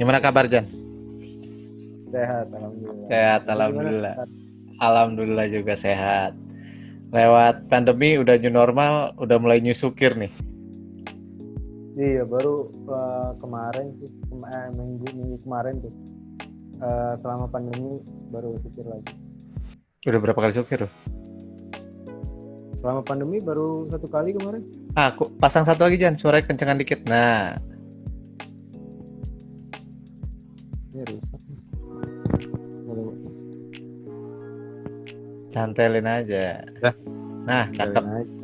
Gimana kabar Jan? Sehat, alhamdulillah. Sehat, Lu gimana? alhamdulillah. Alhamdulillah juga sehat. Lewat pandemi udah new normal, udah mulai nyusukir nih. Iya, baru kemarin sih, minggu kemarin tuh. Selama pandemi baru pikir lagi. Udah berapa kali sukir loh? Selama pandemi baru 1 kali kemarin. Aku pasang satu lagi Jan, suaranya kencengan dikit. Nah, Ini rusak nih. Baru cantelin aja. Ya. Nah, cakep. jalan aja.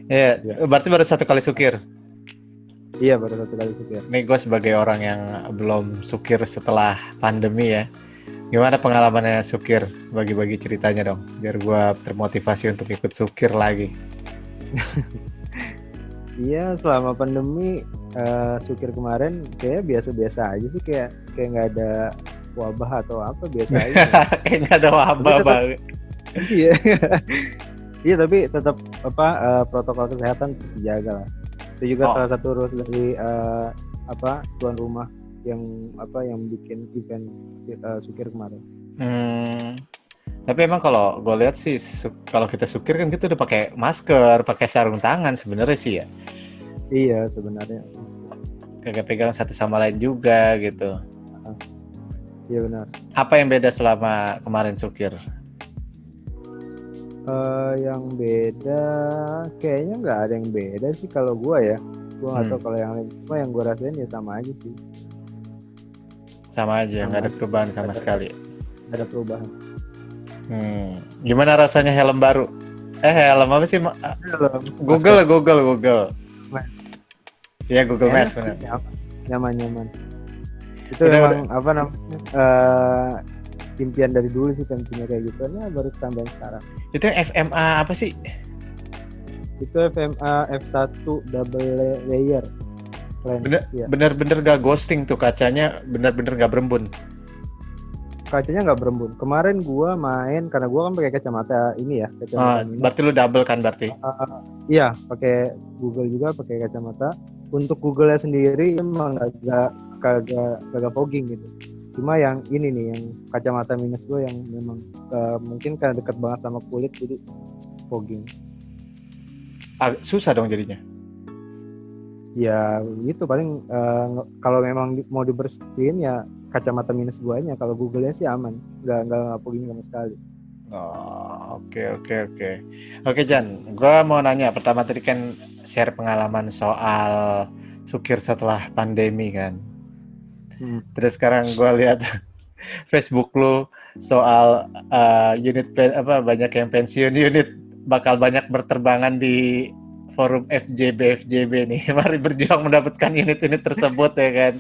Ya, Ya. berarti baru 1 kali sukir. Iya, baru 1 kali pikir. Nih gue sebagai orang yang belum sukir setelah pandemi ya. Gimana pengalamannya sukir? Bagi-bagi ceritanya dong, biar gue termotivasi untuk ikut sukir lagi. Iya, selama pandemi sukir kemarin kayak biasa-biasa aja sih, kayak nggak ada wabah atau apa, biasa aja. Kayak nggak ada wabah banget. Iya. Iya, tapi tetap protokol kesehatan tetap dijaga lah. Itu juga salah satu rules dari tuan rumah yang bikin event sukir kemarin. Tapi emang kalau gue lihat sih, kalau kita sukir kan kita udah pakai masker, pakai sarung tangan sebenarnya sih ya. Iya, sebenarnya. Kagak pegang satu sama lain juga gitu. Iya benar. Apa yang beda selama kemarin sukir? Yang beda kayaknya nggak ada yang beda sih kalau gua ya. Gua nggak tahu kalau yang lain, cuma yang gua rasain ya sama aja sih. Sama aja, nggak ada perubahan sama sekali. Nggak ada perubahan. Gimana rasanya helm baru? Helm apa sih? Google. Iya, Google Maps benar. Nyaman. Itu memang impian dari dulu sih kan punya kayak gitu. Nah, baru tambahin sekarang. Itu yang FMA apa sih? Itu FMA F1 double layer. Bener-bener gak ghosting tuh kacanya, bener-bener gak berembun. Kacanya nggak berembun. Kemarin gua main karena gua kan pakai kacamata ini ya, kacamata minus. Berarti lu double kan berarti? Iya, pakai Google juga, pakai kacamata. Untuk Google-nya sendiri emang kagak fogging gitu. Cuma yang ini nih, yang kacamata minus gue yang memang mungkin karena dekat banget sama kulit jadi fogging. Susah dong jadinya. Ya gitu paling kalau memang mau dibersihin ya kacamata minus guanya. Kalau Google-nya sih aman, nggak fogging sama sekali. Oke Jan, gue mau nanya pertama tadi kan share pengalaman soal sukir setelah pandemi kan. Terus sekarang gue lihat Facebook lu soal banyak yang pensiun unit, bakal banyak berterbangan di forum FJB nih. Mari berjuang mendapatkan unit-unit tersebut ya kan.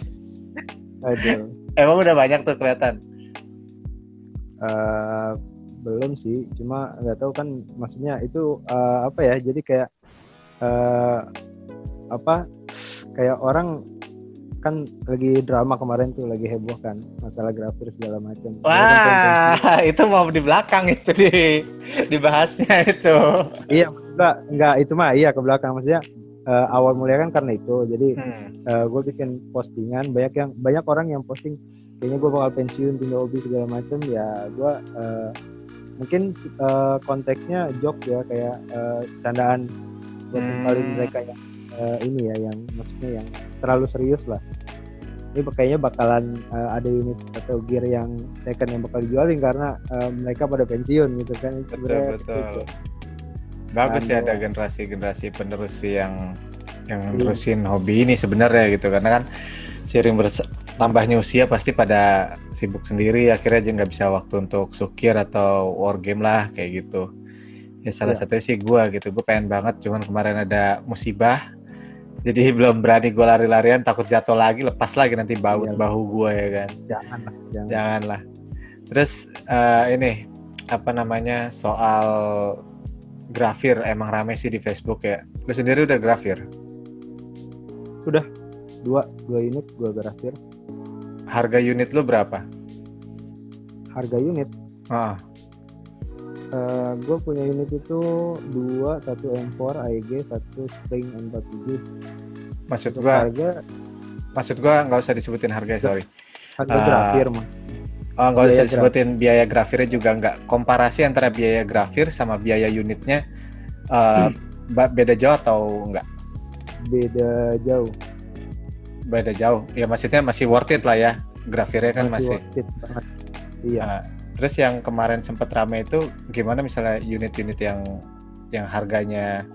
Aduh. Emang udah banyak tuh kelihatan? Belum sih, cuma nggak tahu kan maksudnya itu jadi kayak kayak orang kan lagi drama kemarin tuh, lagi heboh kan masalah grafir segala macam. Wah, itu mau di belakang itu dibahasnya itu. Iya, enggak itu mah iya ke belakang, maksudnya awal mulanya kan karena itu. Jadi gue bikin postingan, banyak orang yang posting kayaknya gue bakal pensiun, tinggal hobi segala macam. Ya gue mungkin konteksnya joke ya, kayak candaan buat paling mereka yang ini ya, yang maksudnya yang terlalu serius lah. Ini kayaknya bakalan ada unit atau gear yang second yang bakal dijualin karena mereka pada pensiun gitu kan. Betul. Bagus ya ada generasi penerus yang nerusin hobi ini sebenarnya gitu, karena kan seiring bertambahnya usia pasti pada sibuk sendiri, akhirnya aja nggak bisa waktu untuk sukir atau war game lah kayak gitu. Ya salah satunya sih gue gitu, gue pengen banget, cuman kemarin ada musibah jadi belum berani gue lari-larian, takut jatuh lagi, lepas lagi nanti bahu gue ya kan. Janganlah. Terus ini soal grafir emang rame sih di Facebook ya. Lu sendiri udah grafir? Udah, dua unit gue grafir. Harga unit lu berapa? Harga unit? Gue punya unit itu 2, 1 M4 AEG, 1 Spring M47. Maksud gue Maksud gua nggak usah disebutin harga, sorry. Harga grafir mah. Oh, nggak Biaya usah disebutin biaya grafirnya juga nggak. Komparasi antara biaya grafir sama biaya unitnya beda jauh atau nggak? Beda jauh. Beda jauh. Ya maksudnya masih worth it lah ya. Grafirnya kan masih. Worth it banget. Iya. Terus yang kemarin sempat rame itu gimana misalnya unit-unit yang harganya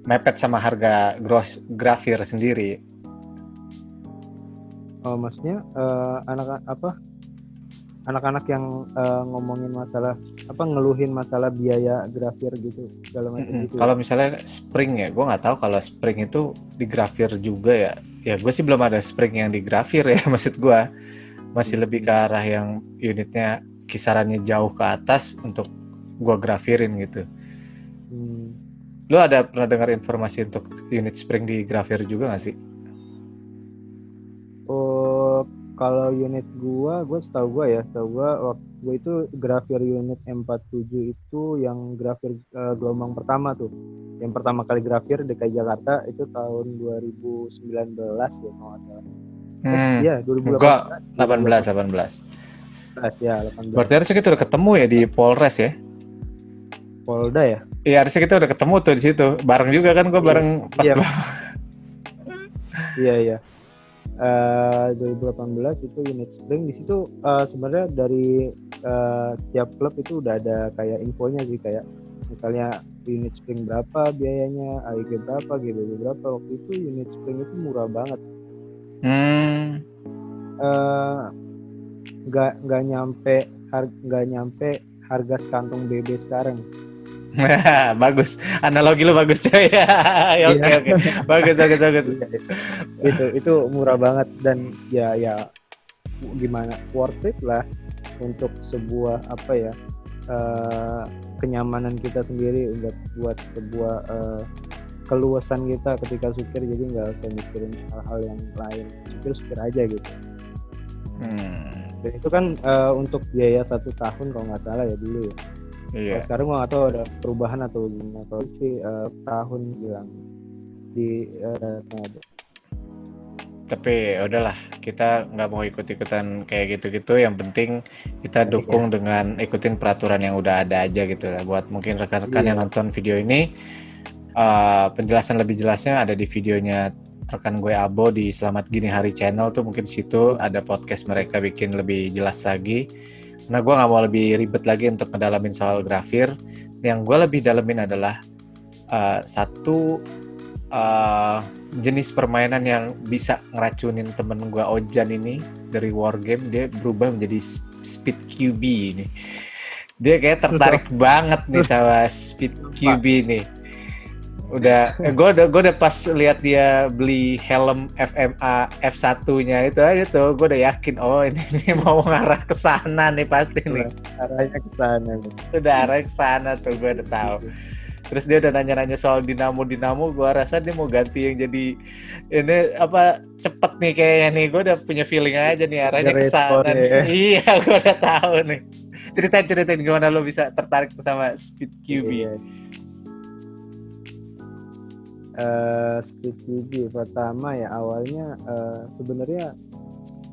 mepet sama harga gross grafir sendiri? Oh, maksudnya anak-anak yang ngomongin masalah ngeluhin masalah biaya grafir gitu segala macam gitu. Kalau misalnya spring ya, gue nggak tahu kalau spring itu digrafir juga ya. Ya gue sih belum ada spring yang digrafir ya, maksud gue masih lebih ke arah yang unitnya kisarannya jauh ke atas untuk gue grafirin gitu. Lo ada pernah dengar informasi untuk unit spring digrafir juga nggak sih? Oh, kalau unit gue setahu gue waktu itu grafir unit M47 itu yang grafir gelombang pertama tuh. Yang pertama kali grafir DKI Jakarta itu tahun 2019 ya kalau nggak salah. Iya 2018. 18. Ya 18. Berarti harusnya kita udah ketemu ya di Polres ya? Polda ya? Iya harusnya kita udah ketemu tuh di situ. Bareng juga kan gue bareng pas. Iya. 2018 itu unit spring. Di situ sebenarnya dari setiap klub itu udah ada kayak infonya sih, kayak misalnya unit spring berapa biayanya, AIG berapa, GBB berapa. Waktu itu unit spring itu murah banget. Nggak nyampe harga sekantong BB sekarang. Bagus, analogi lu bagus coy. Oke. Bagus. Itu murah banget dan ya gimana, worth it lah untuk sebuah kenyamanan kita sendiri, buat sebuah keluasan kita ketika supir, jadi nggak usah mikirin hal-hal yang lain, supir aja gitu. Dan itu kan untuk biaya 1 tahun kalau nggak salah ya dulu ya. Iya. Sekarang gue nggak tahu ada perubahan atau gimana. Kalau sih tahun bilang di ada. Tapi udahlah, kita nggak mau ikut-ikutan kayak gitu-gitu. Yang penting kita dukung dengan ikutin peraturan yang udah ada aja gitu lah. Buat mungkin rekan-rekan yang nonton video ini, penjelasan lebih jelasnya ada di videonya rekan gue Abo di Selamat Gini Hari channel tuh, mungkin situ ada podcast mereka bikin lebih jelas lagi. Nah, gue nggak mau lebih ribet lagi untuk ngedalamin soal grafir. Yang gue lebih dalemin adalah satu jenis permainan yang bisa ngeracunin temen gue Ojan ini dari Wargame. Dia berubah menjadi Speed QB ini. Dia kayak tertarik banget nih sama Speed QB nih. Gue udah pas lihat dia beli helm FMA F1-nya itu aja tuh, gue udah yakin ini mau ngarah ke sana nih pasti nih. Arahnya ke sana. Udah arah ke sana tuh, gue udah tahu. Terus dia udah nanya-nanya soal dinamo, gue rasa dia mau ganti yang jadi ini cepet nih kayaknya nih. Gue udah punya feeling aja nih arahnya ke sana. Iya, gue udah tahu nih. Ceritain gimana lo bisa tertarik sama Speed QB. Speed QB pertama ya awalnya sebenarnya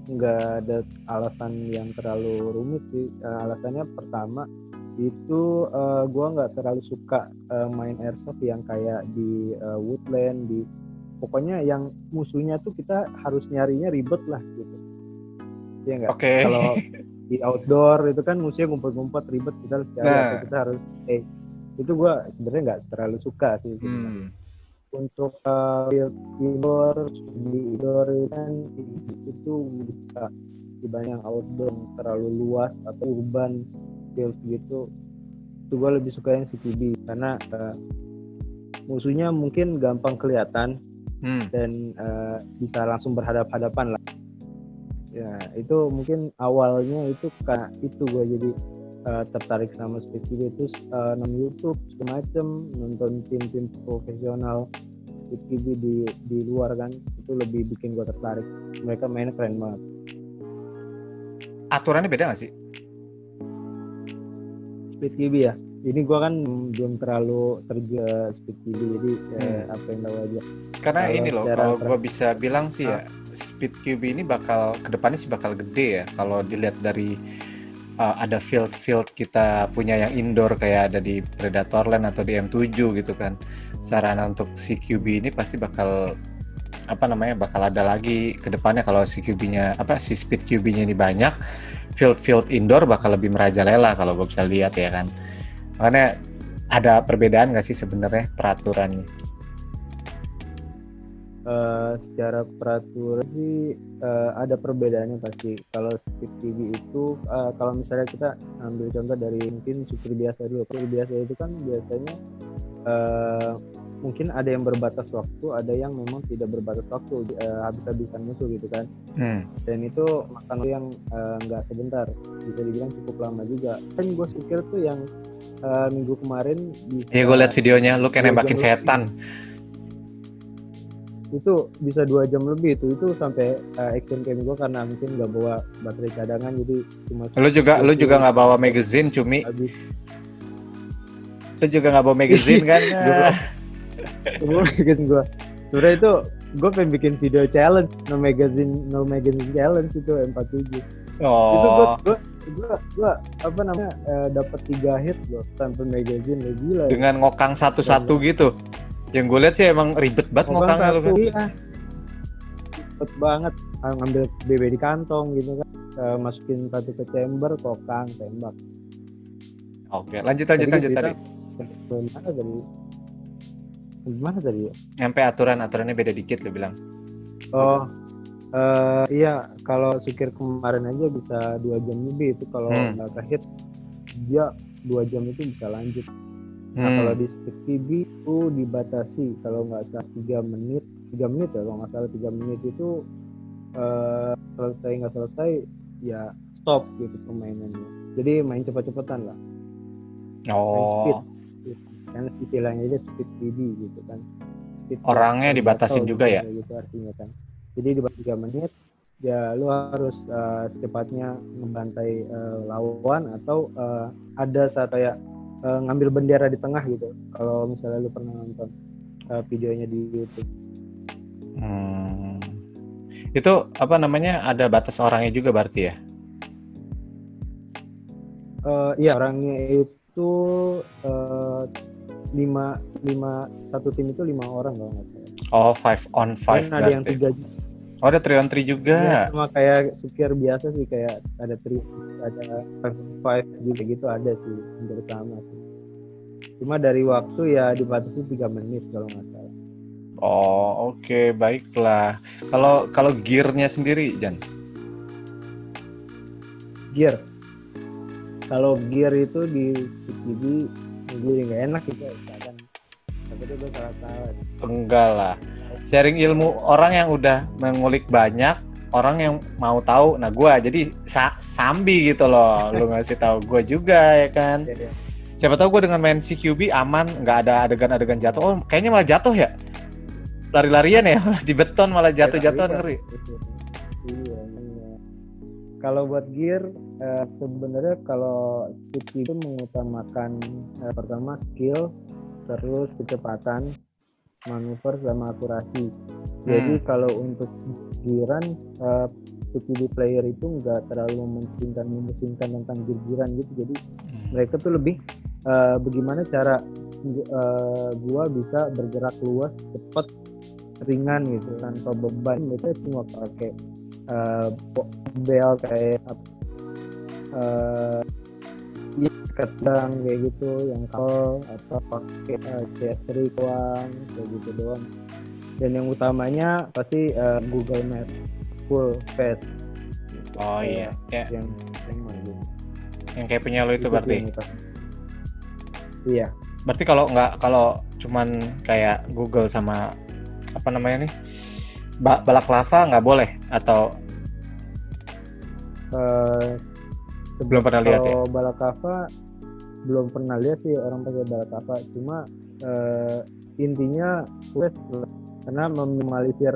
nggak ada alasan yang terlalu rumit sih. Alasannya pertama itu gue nggak terlalu suka main airsoft yang kayak di woodland, pokoknya yang musuhnya tuh kita harus nyarinya ribet lah gitu ya nggak. Okay. Kalau di outdoor itu kan musuhnya ngumpet-ngumpet ribet, kita harus cari atau kita harus itu gue sebenarnya nggak terlalu suka sih. Untuk indoor kan itu bisa dibanding outdoor terlalu luas atau urban field gitu, itu gue lebih suka yang CTB karena musuhnya mungkin gampang kelihatan dan bisa langsung berhadap-hadapan lah ya. Itu mungkin awalnya itu karena itu gue jadi tertarik sama Speed QB. Terus nonton YouTube semacam, nonton tim-tim profesional Speed QB di luar kan, itu lebih bikin gue tertarik. Mereka mainnya keren banget. Aturannya beda nggak sih? Speed QB ya? ini gue kan belum terlalu terjun speed TV, jadi apa yang tahu aja. Karena Kalau ini loh, secara kalau gue bisa bilang sih ya, Speed QB ini bakal kedepannya sih bakal gede ya. Kalau dilihat dari ada field kita punya yang indoor kayak ada di Predator Land atau di M7 gitu kan. Sarana untuk si QB ini pasti bakal bakal ada lagi kedepannya kalau si QB-nya si Speed QB-nya ini banyak, field indoor bakal lebih merajalela kalau gue bisa lihat ya kan. Makanya ada perbedaan nggak sih sebenarnya peraturannya? Secara peraturan sih ada perbedaannya pasti. Kalau speed TV itu kalau misalnya kita ambil contoh dari mungkin supir biasa dulu. Supir biasa itu kan biasanya mungkin ada yang berbatas waktu, ada yang memang tidak berbatas waktu, habis-habisan musuh gitu kan. Dan itu makan yang nggak sebentar, bisa dibilang cukup lama juga. Kan gue pikir tuh yang minggu kemarin Iya, gue lihat videonya, lu kayak nembakin setan. Itu bisa 2 jam lebih itu sampai action cam gue karena mungkin nggak bawa baterai cadangan, jadi cuma lu juga nggak bawa magazine cumi habis. Lu juga nggak bawa magazine kan? Gue magazine gue sebenarnya itu gue pengen bikin video challenge no magazine challenge itu M47. Itu gue dapat 3 hit loh tanpa magazine, lo gila dengan ngokang satu-satu gitu. Yang gue lihat sih emang ribet banget ngokangnya lo kan. Iya. Ribet banget, ngambil BB di kantong gitu kan, masukin satu ke chamber, kokang, tembak. Oke, lanjut tadi. Gimana tadi? Sampai aturannya beda dikit lo bilang. Iya, kalau sukir kemarin aja bisa 2 jam lebih, itu kalau nggak ke-hit dia 2 jam itu bisa lanjut. Nah, kalau di Speed TV itu dibatasi, kalau nggak salah 3 menit ya, kalau nggak salah 3 menit itu selesai nggak selesai ya stop gitu permainannya. Jadi main cepet-cepetan lah. Main speed. Kan istilahnya aja Speed TV gitu kan. Speed orangnya dibatasin juga ya. Gitu artinya kan. Jadi di 3 menit ya lu harus secepatnya membantai lawan atau ada saat kayak ngambil bendera di tengah gitu. Kalau misalnya lu pernah nonton videonya di YouTube. Itu ada batas orangnya juga berarti ya? Iya, orangnya itu 5 satu tim itu 5 orang kalau nggak salah. Oh, 5 on 5 ada yang 3 Oh, ada 3 on 3 juga. Ya, sama kayak supir biasa sih, kayak ada 3, ada 5 juga gitu, ada sih hampir sama sih. Cuma dari waktu ya dibatasi 3 menit kalau nggak salah. Oh, oke, baiklah. Kalau gear-nya sendiri, Jan? Gear. Kalau gear itu di Speed TV jadi nggak enak gitu kan. Tapi itu gue salah. Enggak lah. Sharing ilmu orang yang udah mengulik banyak, orang yang mau tahu. Nah, gue jadi sambi gitu loh. Lu ngasih tahu gue juga ya kan. Siapa tahu gue dengan main CQB aman, nggak ada adegan jatuh. Oh, kayaknya malah jatuh ya. Lari-larian ya, di beton malah jatuh-jatuhan, ngeri. Iya. Kalau buat gear sebenarnya kalau Speed itu mengutamakan pertama skill, terus kecepatan, manuver sama akurasi. Jadi kalau untuk gearan Speed player itu nggak terlalu memusingkan tentang gear-gearan gitu. Jadi mereka tuh lebih bagaimana cara gua bisa bergerak luas, cepat, ringan gitu tanpa beban. Mereka cuma pakai bel kayak ketang kayak gitu, yang kol atau pakai CS3 kayak gitu doang. Dan yang utamanya pasti Google Maps full face. Oh iya, yang kayak punya lo itu berarti. Iya. Berarti kalau cuman kayak Google sama Balaklava nggak boleh atau belum pernah lihat ya? Balaklava belum pernah lihat sih orang pakai Balaklava, cuma intinya karena meminimalisir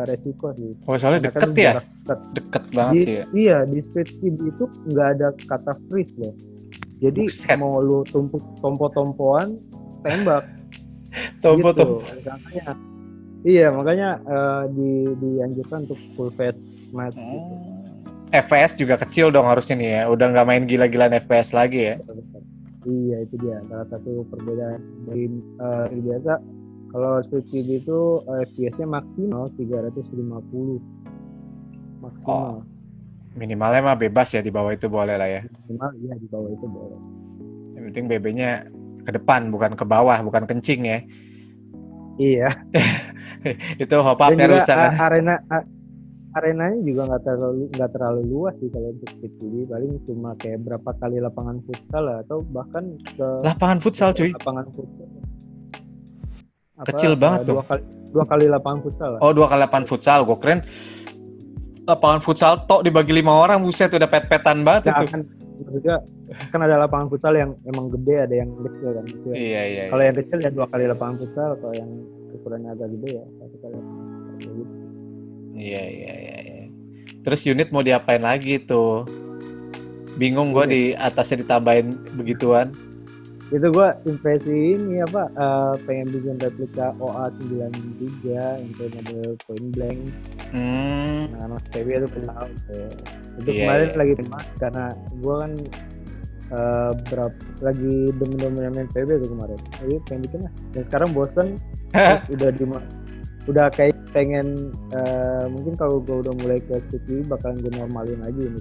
resiko sih. Oh, soalnya deket ya? Deket banget sih ya? Iya, di Speed TV itu nggak ada kata freeze loh. Jadi Buset. mau lu tumpuk tompo-tompoan tembak Tompo gitu. Makanya makanya dianjurkan untuk full face match gitu. FPS juga kecil dong harusnya nih ya. Udah nggak main gila-gilaan FPS lagi ya. Iya, itu dia salah satu perbedaan dari biasa. Kalau Switch TV itu FPS-nya maksimal 350 maksimal. Minimalnya mah bebas ya, di bawah itu boleh lah ya. Minimal ya di bawah itu boleh. Yang penting BB-nya ke depan, bukan ke bawah, bukan kencing ya. Iya. Itu hop-up Dan ya juga rusak kan. arenanya juga nggak terlalu luas sih kalau untuk Switch TV, paling cuma kayak berapa kali lapangan futsal lah, atau bahkan Lapangan futsal cuy. lapangan futsal Kecil banget tuh. dua kali lapangan futsal lah. Oh, 2 kali lapangan futsal. Gue keren lapangan futsal tok dibagi 5 orang, buset udah pet-petan banget itu. Kan maksudnya kan ada lapangan futsal yang emang gede, ada yang kecil kan gitu. Iya. Kalau yang kecil ya 2 kali lapangan futsal, kalau yang ukurannya agak gede ya 1 kali lapangan futsal gitu. Iya. Terus unit mau diapain lagi tuh? Bingung gue di atasnya ditambahin begituan. Itu gue impresi ini pengen bikin replika OA93 yang kayak model point blank. Nah, Mas PB itu kenal itu kemarin lagi karena gue kan lagi demen-demen main PB tuh kemarin, jadi pengen bikin lah. Dan sekarang bosen, terus udah kayak pengen mungkin kalau gue udah mulai ke Switch bakalan gue normalin aja ini.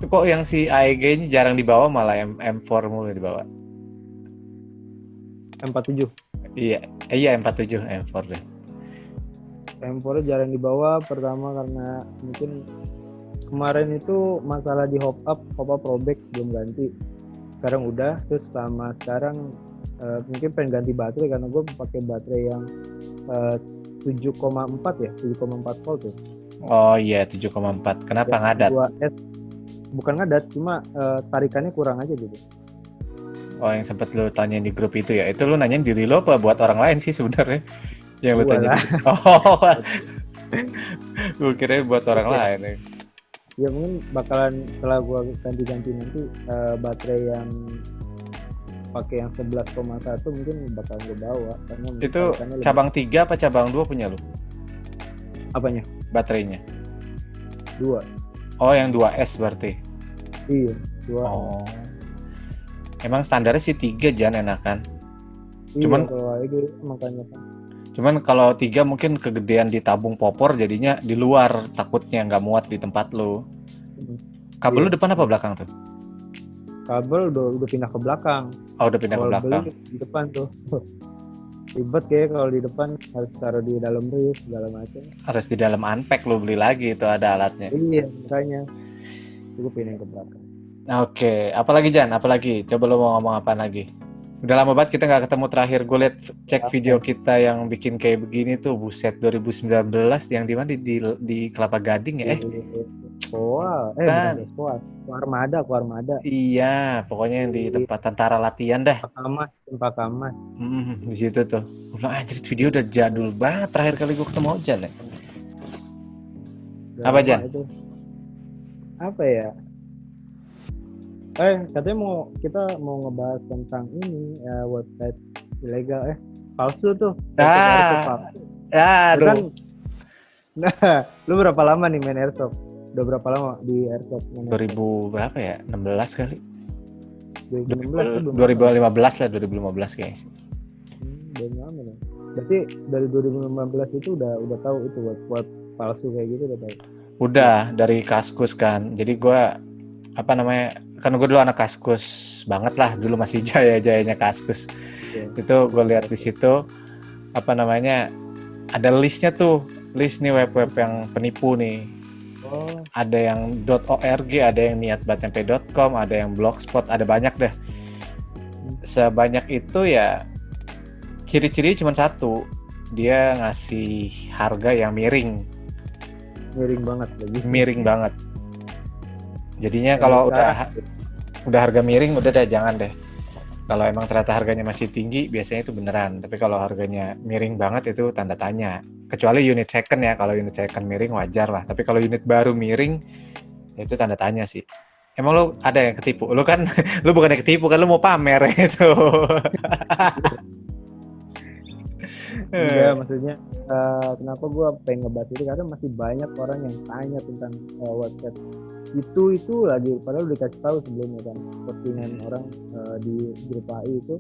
Kok yang si AEG-nya jarang dibawa, malah M4 mulu dibawa. M47. Iya M47, M4 deh. M4 jarang dibawa, pertama karena mungkin kemarin itu masalah di hop up robek belum ganti. Sekarang udah, terus sama sekarang mungkin pengen ganti baterai karena gue pakai baterai yang 7,4 ya, 7,4 volt tuh. Oh iya, 7,4. Kenapa ngadat? 2S. Bukan ngadat, cuma tarikannya kurang aja gitu. Oh, yang sempat lu tanya di grup itu ya. Itu lu nanyain diri lo apa buat orang lain sih sebenarnya? Yang lu tanya. Oh. Gue kira buat orang lain ya. Ya mungkin bakalan setelah gua ganti-ganti nanti baterai yang pakai yang 11,1 mungkin bakalan gua bawa karena itu cabang 3 apa cabang 2 punya lu? Apanya? Baterainya. 2. Oh, yang 2S berarti. Iya, 2. Oh. Emang standarnya sih 3 jangan enakan. Iya, Cuman kalau itu makanya kan. Cuman kalau 3 mungkin kegedean di tabung popor, jadinya di luar, takutnya nggak muat di tempat lu. Kabel lu depan apa belakang tuh? Kabel udah pindah ke belakang. Oh, udah pindah ke belakang. Di depan tuh. Ribet kayak kalau di depan harus taruh di dalam ris segala macam. Harus di dalam unpack lu beli lagi itu ada alatnya. Iya, makanya. Gue pindah ke belakang. Oke, apalagi Jan? Apalagi? Coba lu mau ngomong apa lagi? Udah lama banget kita nggak ketemu terakhir. Gue liat cek video kita yang bikin kayak begini tuh, buset, 2019 yang di mana di Kelapa Gading ya? Wow, kan? Armada. Iya, pokoknya yang di tempat tentara latihan dah. Tempat Kamas. Di situ tuh. Gue bilang, anjir video udah jadul banget. Terakhir kali gue ketemu Jan ya. Apa Jan? Itu. Apa ya? Katanya kita mau ngebahas tentang ini website ilegal palsu tuh. Aduh. Kan, nah, lu berapa lama nih main airsoft? Udah berapa lama di airsoft? 2000 berapa ya? 16 kali. 2015 lah, 2015 kayaknya. Udah lama nih. Berarti dari 2015 itu udah tahu itu web palsu kayak gitu udah tahu. Udah dari Kaskus kan. Jadi gue kan gue dulu anak Kaskus banget lah, dulu masih jaya-jayanya Kaskus. Itu gue lihat di situ ada listnya tuh, list nih web-web yang penipu nih. Ada yang .org, ada yang niatbatnyampe.com, ada yang blogspot, ada banyak deh. Sebanyak itu ya ciri-ciri cuma satu, dia ngasih harga yang miring banget. Jadinya kalau udah harga miring, udah deh jangan deh. Kalau emang ternyata harganya masih tinggi, biasanya itu beneran. Tapi kalau harganya miring banget itu tanda tanya. Kecuali unit second ya, kalau unit second miring wajar lah. Tapi kalau unit baru miring, itu tanda tanya sih. Emang lu ada yang ketipu? Lu kan lu bukan yang ketipu kan, lu mau pamer itu. Enggak, maksudnya kenapa gue pengen ngebahas itu karena masih banyak orang yang tanya tentang website itu lagi, padahal udah dikasih tahu sebelumnya kan, postingan orang di grup AI itu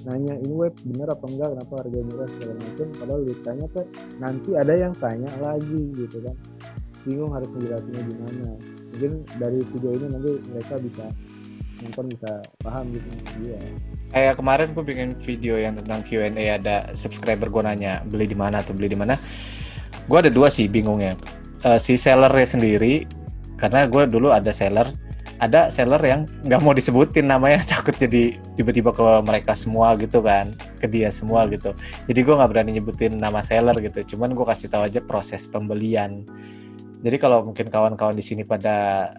nanya ini web bener apa enggak, kenapa harga murah segala macam, padahal ditanya tuh nanti ada yang tanya lagi gitu kan, bingung harus menjelasinnya gimana. Mungkin dari video ini nanti mereka bisa nonton, bisa paham gitu. Iya. Kayak kemarin gue bikin video yang tentang Q&A, ada subscriber gue nanya beli di mana atau beli di mana. Gue ada dua sih bingungnya. Si sellernya sendiri, karena gue dulu ada seller yang nggak mau disebutin namanya, takut jadi tiba-tiba ke mereka semua gitu kan, ke dia semua gitu. Jadi gue nggak berani nyebutin nama seller gitu. Cuman gue kasih tahu aja proses pembelian. Jadi kalau mungkin kawan-kawan di sini pada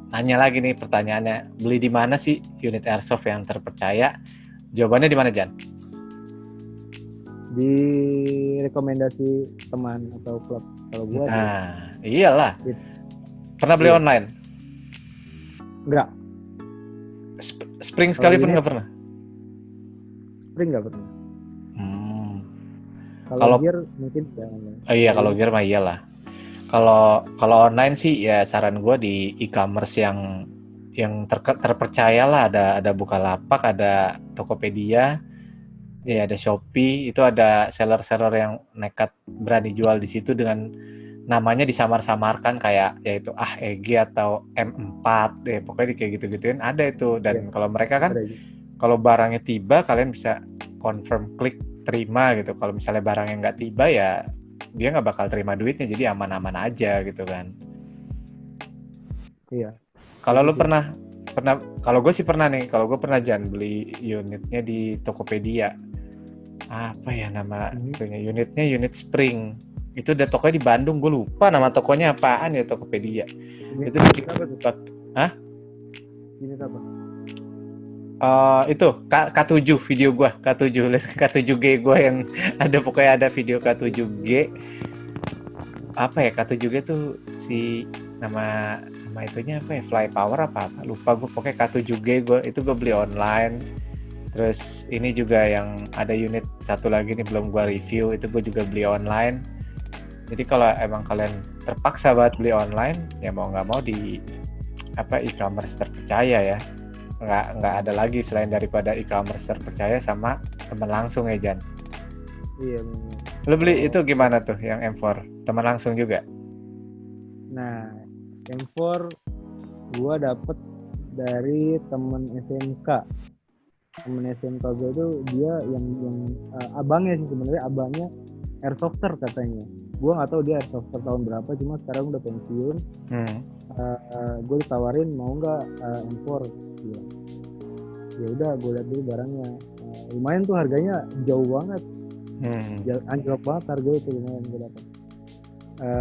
nanya lagi nih pertanyaannya, beli di mana sih unit airsoft yang terpercaya? Jawabannya di mana, Jan? Di rekomendasi teman atau klub. Kalau gue iyalah. Pernah beli online? Enggak. Spring sekalipun nggak pernah? Spring nggak pernah. Kalau gear mungkin jangan. Iya, kalau gear mah iyalah. Kalau online sih ya saran gue di e-commerce yang terpercaya lah, ada Bukalapak, ada Tokopedia, ya ada Shopee, itu ada seller-seller yang nekat berani jual di situ dengan namanya disamar-samarkan kayak yaitu EG atau M4 deh, pokoknya kayak gitu-gituin ada itu. Dan kalau mereka kan kalau barangnya tiba kalian bisa confirm klik terima gitu. Kalau misalnya barangnya nggak tiba ya dia nggak bakal terima duitnya, jadi aman-aman aja gitu kan. Iya. Kalau lu pernah, kalau gue sih pernah nih, kalau gue pernah Jan beli unitnya di Tokopedia. Apa ya nama itunya? Unit Spring. Itu udah tokonya di Bandung, gue lupa nama tokonya apaan ya, Tokopedia. Itu bikin apa? Hah? Unit apa? Itu K7 video gue, K7G gue yang ada, pokoknya ada video K7G. Apa ya K7G tuh si nama itunya apa ya, Fly Power apa lupa gue, pokoknya K7G gue beli online. Terus ini juga yang ada unit satu lagi nih belum gue review, itu gue juga beli online. Jadi kalau emang kalian terpaksa banget beli online, ya mau nggak mau di e-commerce terpercaya ya. Nggak ada lagi selain daripada e-commerce terpercaya sama teman langsung ya Jan. Iya. Lo beli itu gimana tuh yang M4? Teman langsung juga? Nah, M4 gua dapet dari temen SMK. Temen SMK gue itu dia yang abangnya sih sebenarnya, abangnya airsofter katanya. Gue nggak tahu dia airsofter tahun berapa, cuma sekarang udah pensiun. Gue ditawarin mau nggak M4, ya udah gue lihat dulu barangnya. Lumayan tuh harganya, jauh banget, anjlok banget harga itu, lumayan gue dapat.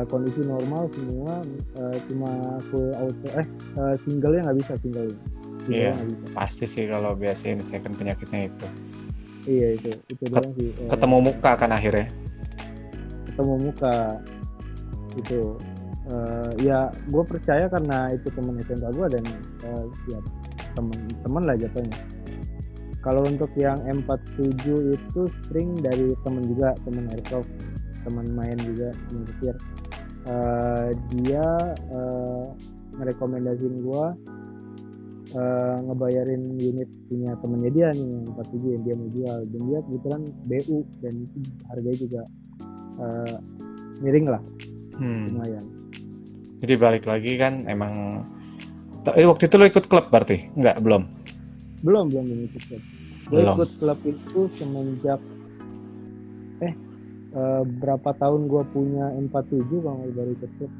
Kondisi normal semua, cuma full auto single-nya nggak bisa, single-nya. Iya, pasti sih kalau biasanya second penyakitnya itu. Iya itu doang sih. Ketemu muka kan akhirnya. Ketemu muka itu. Ya gue percaya karena itu teman SMK gue dan ya teman lah jatuhnya. Kalau untuk yang M47 itu Spring dari teman juga, teman airsoft, teman main juga, teman kecil. Dia merekomendasiin gue ngebayarin unit punya temennya dia nih yang 47 yang dia mau jual, dan dia kebetulan BU dan itu harganya juga miring lah, lumayan. Jadi balik lagi kan emang waktu itu lo ikut klub berarti? Enggak, belum ikut klub. Gue ikut klub itu semenjak berapa tahun gue punya M47 kalau baru ikut klub.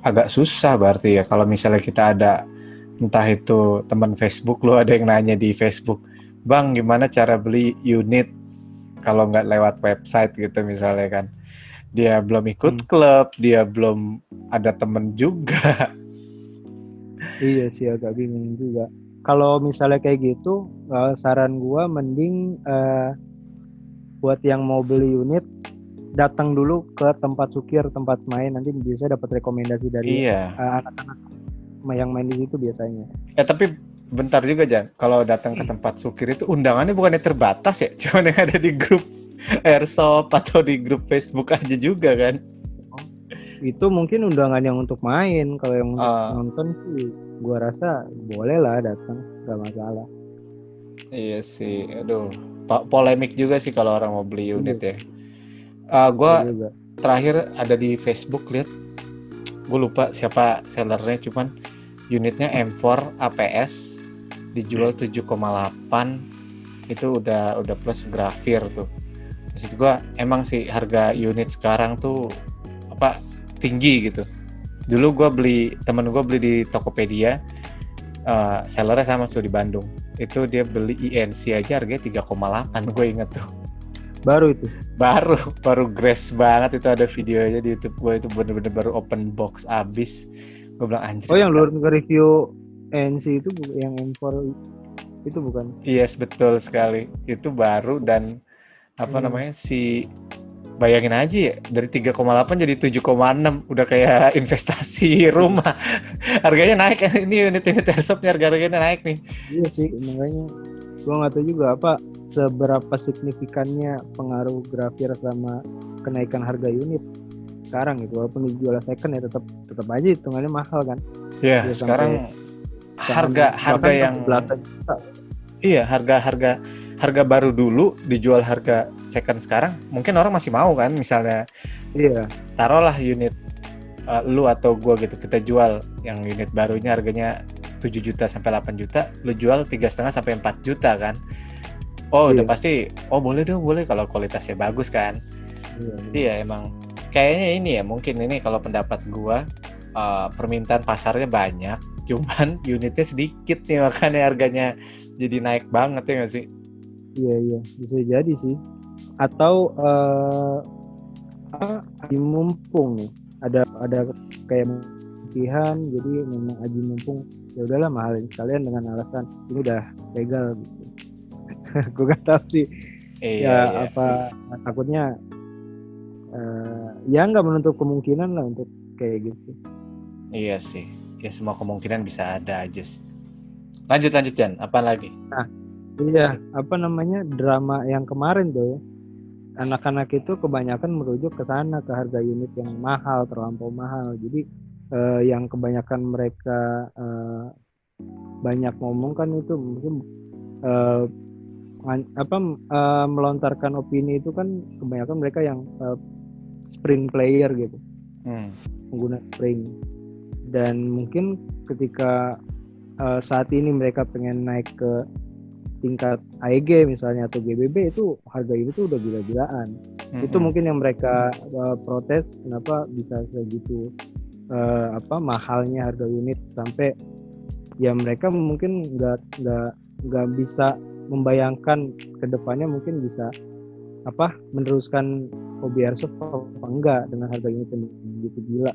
Agak susah berarti ya kalau misalnya kita ada, entah itu teman Facebook lo ada yang nanya di Facebook, Bang gimana cara beli unit kalau nggak lewat website gitu misalnya kan. Dia belum ikut klub, dia belum ada temen juga. Iya sih agak bingung juga. Kalau misalnya kayak gitu, saran gua mending buat yang mau beli unit datang dulu ke tempat sukir, tempat main, nanti bisa dapat rekomendasi dari anak-anak. yang main di situ biasanya. Tapi bentar juga Jan, kalau datang ke tempat Sukir itu undangannya bukannya terbatas ya? Cuma yang ada di grup Airsoft atau di grup Facebook aja juga kan? Itu mungkin undangan yang untuk main. Kalau yang untuk nonton sih gua rasa boleh lah datang, gak masalah. Iya sih, aduh, polemik juga sih kalau orang mau beli unit ya. Gua terakhir ada di Facebook lihat, gue lupa siapa sellernya, cuman unitnya M4 APS dijual 7,8, itu udah plus grafir tuh. Maksud gue emang sih harga unit sekarang tuh tinggi gitu. Dulu temen gue beli di Tokopedia, sellernya sama tuh di Bandung. Itu dia beli INC aja harganya 3,8, gue inget tuh. Baru itu? Baru grace banget, itu ada videonya di YouTube gue, itu bener-bener baru open box abis. Gue bilang anjir. Oh yang lu nge-review NC itu yang M4 itu bukan? Yes, betul sekali. Itu baru dan namanya bayangin aja ya, dari 3,8 jadi 7,6, udah kayak investasi rumah. Harganya naik, ini unit Airsoft harganya naik nih. Iya sih, makanya gue nggak tahu juga seberapa signifikannya pengaruh grafir sama kenaikan harga unit sekarang gitu. Walaupun dijual second ya tetap aja hitungannya mahal kan. Iya, sekarang harga yang harga baru dulu dijual harga second sekarang mungkin orang masih mau kan, misalnya taruhlah unit lu atau gua gitu, kita jual yang unit barunya harganya 7 juta sampai 8 juta, lu jual 3,5 sampai 4 juta kan. Udah pasti boleh kalau kualitasnya bagus kan. Iya emang kayaknya ini ya, mungkin ini kalau pendapat gua, permintaan pasarnya banyak, cuman unitnya sedikit nih, makanya harganya jadi naik banget ya nggak sih? Iya bisa jadi sih. Atau aji mumpung nih, ada kayak mutihan, jadi memang aji mumpung ya udahlah mahalin sekalian dengan alasan ini udah legal gitu. Gue gak tahu sih. Iya. Takutnya ya nggak menutup kemungkinan lah untuk kayak gitu. Iya sih, ya semua kemungkinan bisa ada aja sih. Lanjut Jan, apa lagi? Nah, iya, drama yang kemarin tuh, anak-anak itu kebanyakan merujuk ke sana, ke harga unit yang mahal, terlampau mahal. Jadi yang kebanyakan mereka banyak ngomong kan itu mungkin melontarkan opini itu kan kebanyakan mereka yang spring player gitu, pengguna spring. Dan mungkin ketika saat ini mereka pengen naik ke tingkat AEG misalnya atau GBB, itu harga ini tuh udah gila-gilaan. Itu mungkin yang mereka protes, kenapa bisa segitu mahalnya harga unit, sampai ya mereka mungkin nggak bisa membayangkan ke depannya mungkin bisa meneruskan hobi airsoft apa enggak dengan harga unit yang begitu gila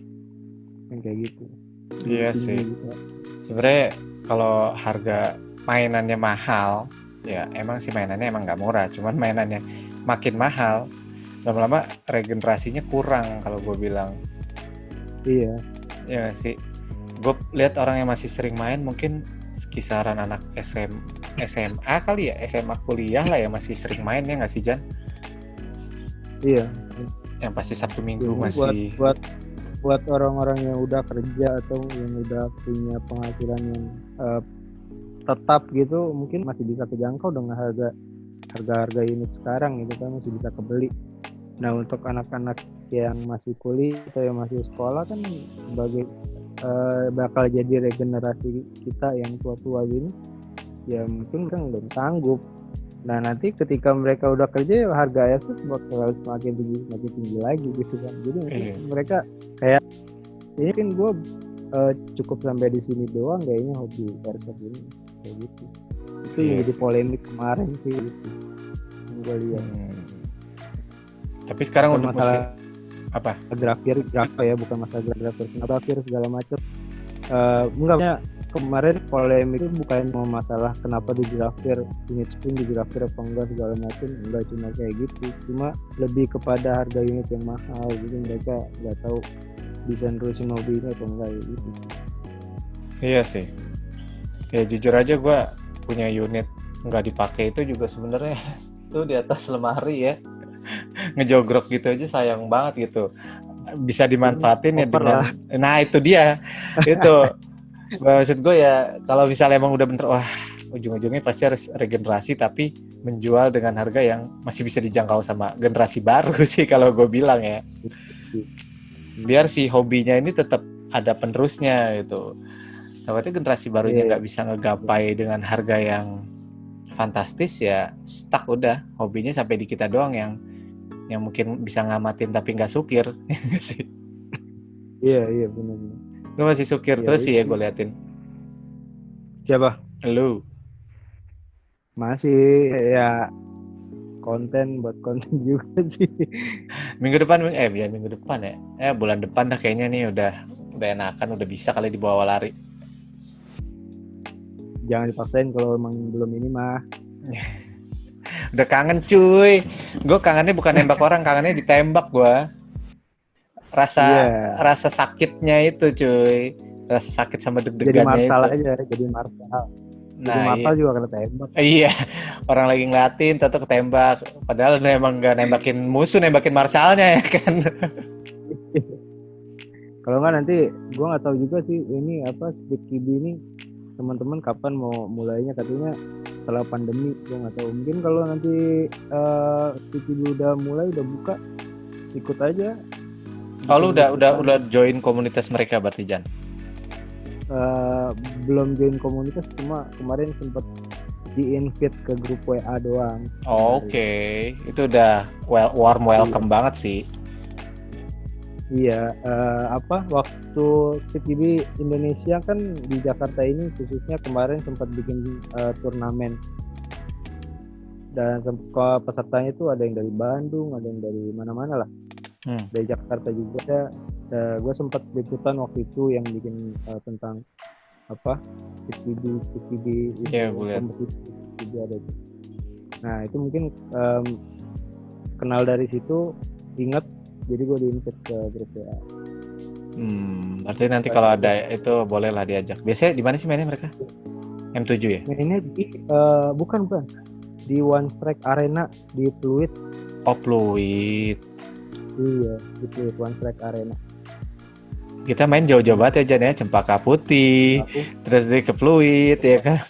yang kayak gitu. Iya sih. Sebenarnya kalau harga mainannya mahal, ya emang sih mainannya emang nggak murah. Cuman mainannya makin mahal, lama-lama regenerasinya kurang kalau gue bilang. Iya. Ya sih. Gue lihat orang yang masih sering main mungkin kisaran anak SMA kali ya, SMA kuliah lah ya, masih sering main ya nggak sih Jan? Iya. Yang pasti Sabtu Minggu masih. Buat orang-orang yang udah kerja atau yang udah punya penghasilan yang tetap gitu, mungkin masih bisa kejangkau dengan harga unit sekarang gitu kan, masih bisa kebeli. Nah untuk anak-anak yang masih kuliah atau yang masih sekolah kan sebagai bakal jadi regenerasi kita yang tua-tua gini, ya mungkin kan belum sanggup. Nah nanti ketika mereka udah kerja, ya harga itu bakal semakin tinggi lagi gitu kan. Jadi mereka kayak ini kan gue cukup sampai di sini doang kayaknya hobi airsoft ini kayak gitu. Itu yang jadi polemik kemarin sih gitu. Yang gue lihat. Tapi sekarang udah masalah grafir ya, bukan masalah grafir segala macam. Enggak, kemarin polemik itu bukan mau masalah kenapa di grafir unit spring di grafir apa enggak segala macam, enggak cuma kayak gitu, cuma lebih kepada harga unit yang mahal. Jadi mereka nggak tahu bisa nerusin hobi ini atau enggak gitu. Iya sih. Ya jujur aja gue punya unit nggak dipakai itu juga sebenarnya tuh di atas lemari ya. Ngejogrok gitu aja sayang banget gitu. Bisa dimanfaatin ya Over dengan, lah. nah itu dia. Itu maksud gue ya kalau misalnya emang udah bener, wah ujung-ujungnya pasti harus regenerasi tapi menjual dengan harga yang masih bisa dijangkau sama generasi baru sih kalau gue bilang ya. Biar si hobinya ini tetap ada penerusnya gitu. Takutnya generasi barunya Iya. nggak bisa ngegapai dengan harga yang fantastis ya stuck udah hobinya sampai di kita doang yang mungkin bisa ngamatin tapi nggak sukir. Sih. Iya benar. Lu masih sukir Iya terus sih ya itu. gue liatin. Siapa? Lu Masih ya konten buat konten juga sih. minggu depan ya minggu depan ya bulan depan dah kayaknya nih udah enakan udah bisa kali dibawa lari. Jangan dipaksain kalau emang belum ini mah. Udah kangen cuy. Gue kangennya bukan nembak orang, kangennya ditembak gue. Rasa sakitnya itu cuy. Rasa sakit sama Jadi deg-degannya Marsal itu. aja, jadi Marsal. Jadi Nah, Marsal juga kena tembak. iya. Orang lagi ngeliatin, tato ketembak. Padahal emang gak nembakin musuh, nembakin marsalnya ya kan. Kalau nggak nanti gue nggak tahu juga sih ini apa Speed Kibi ini teman-teman kapan mau mulainya, katanya setelah pandemi. Gue nggak tahu, mungkin kalau nanti Speed Kibi udah mulai udah buka ikut aja. Oh lu udah join komunitas mereka berarti Jan? Belum join komunitas, cuma kemarin sempat di-invite ke grup WA doang. Oke. Itu udah warm welcome banget sih. Iya, waktu CTB Indonesia kan di Jakarta ini khususnya kemarin sempat bikin turnamen, dan pesertanya itu ada yang dari Bandung, ada yang dari mana-mana lah, dari Jakarta juga. Gue sempat liputan waktu itu yang bikin tentang apa CTB itu, kompetisi ada itu. Nah itu mungkin kenal dari situ, ingat. Jadi gue di-invite ke grup WA. Berarti nanti kalau ada itu boleh lah diajak. Biasanya di mana sih mainnya mereka? M7 ya? Mainnya di bukan di One Strike Arena di Fluid. Oh Fluid. Iya di Fluid One Strike Arena. Kita main jauh-jauh banget ya Jan ya, Cempaka Putih, terus ke Fluid ya kan?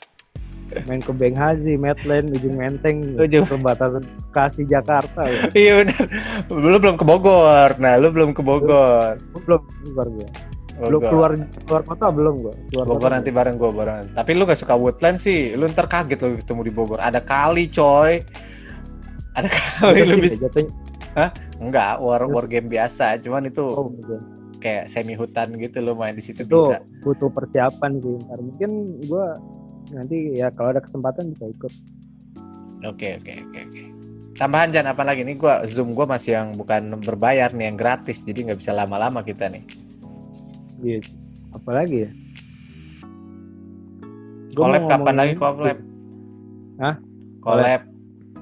Main ke Beng Hazi, Medland, Ujung Menteng, perbatasan Bekasi Jakarta ya. Iya benar. Lu belum ke Bogor. Nah, lu belum ke Bogor. Belum gue. Belum keluar kota belum gue. Bogor nanti bareng gue bareng. Tapi lu gak suka woodland sih. Lu ntar kaget lu ketemu di Bogor. Ada kali coy. Ada kali lu bisa. Hah? Enggak, war game biasa. Cuman itu kayak semi hutan gitu, lu main di situ bisa. Butuh persiapan sih. Ntar mungkin gue nanti ya kalau ada kesempatan bisa ikut. Oke. Tambahan Jan apa lagi nih? Zoom gue masih yang bukan berbayar nih, yang gratis, jadi nggak bisa lama-lama kita nih. Iya. Apalagi ya? Collab kapan lagi collab? Hah? Collab.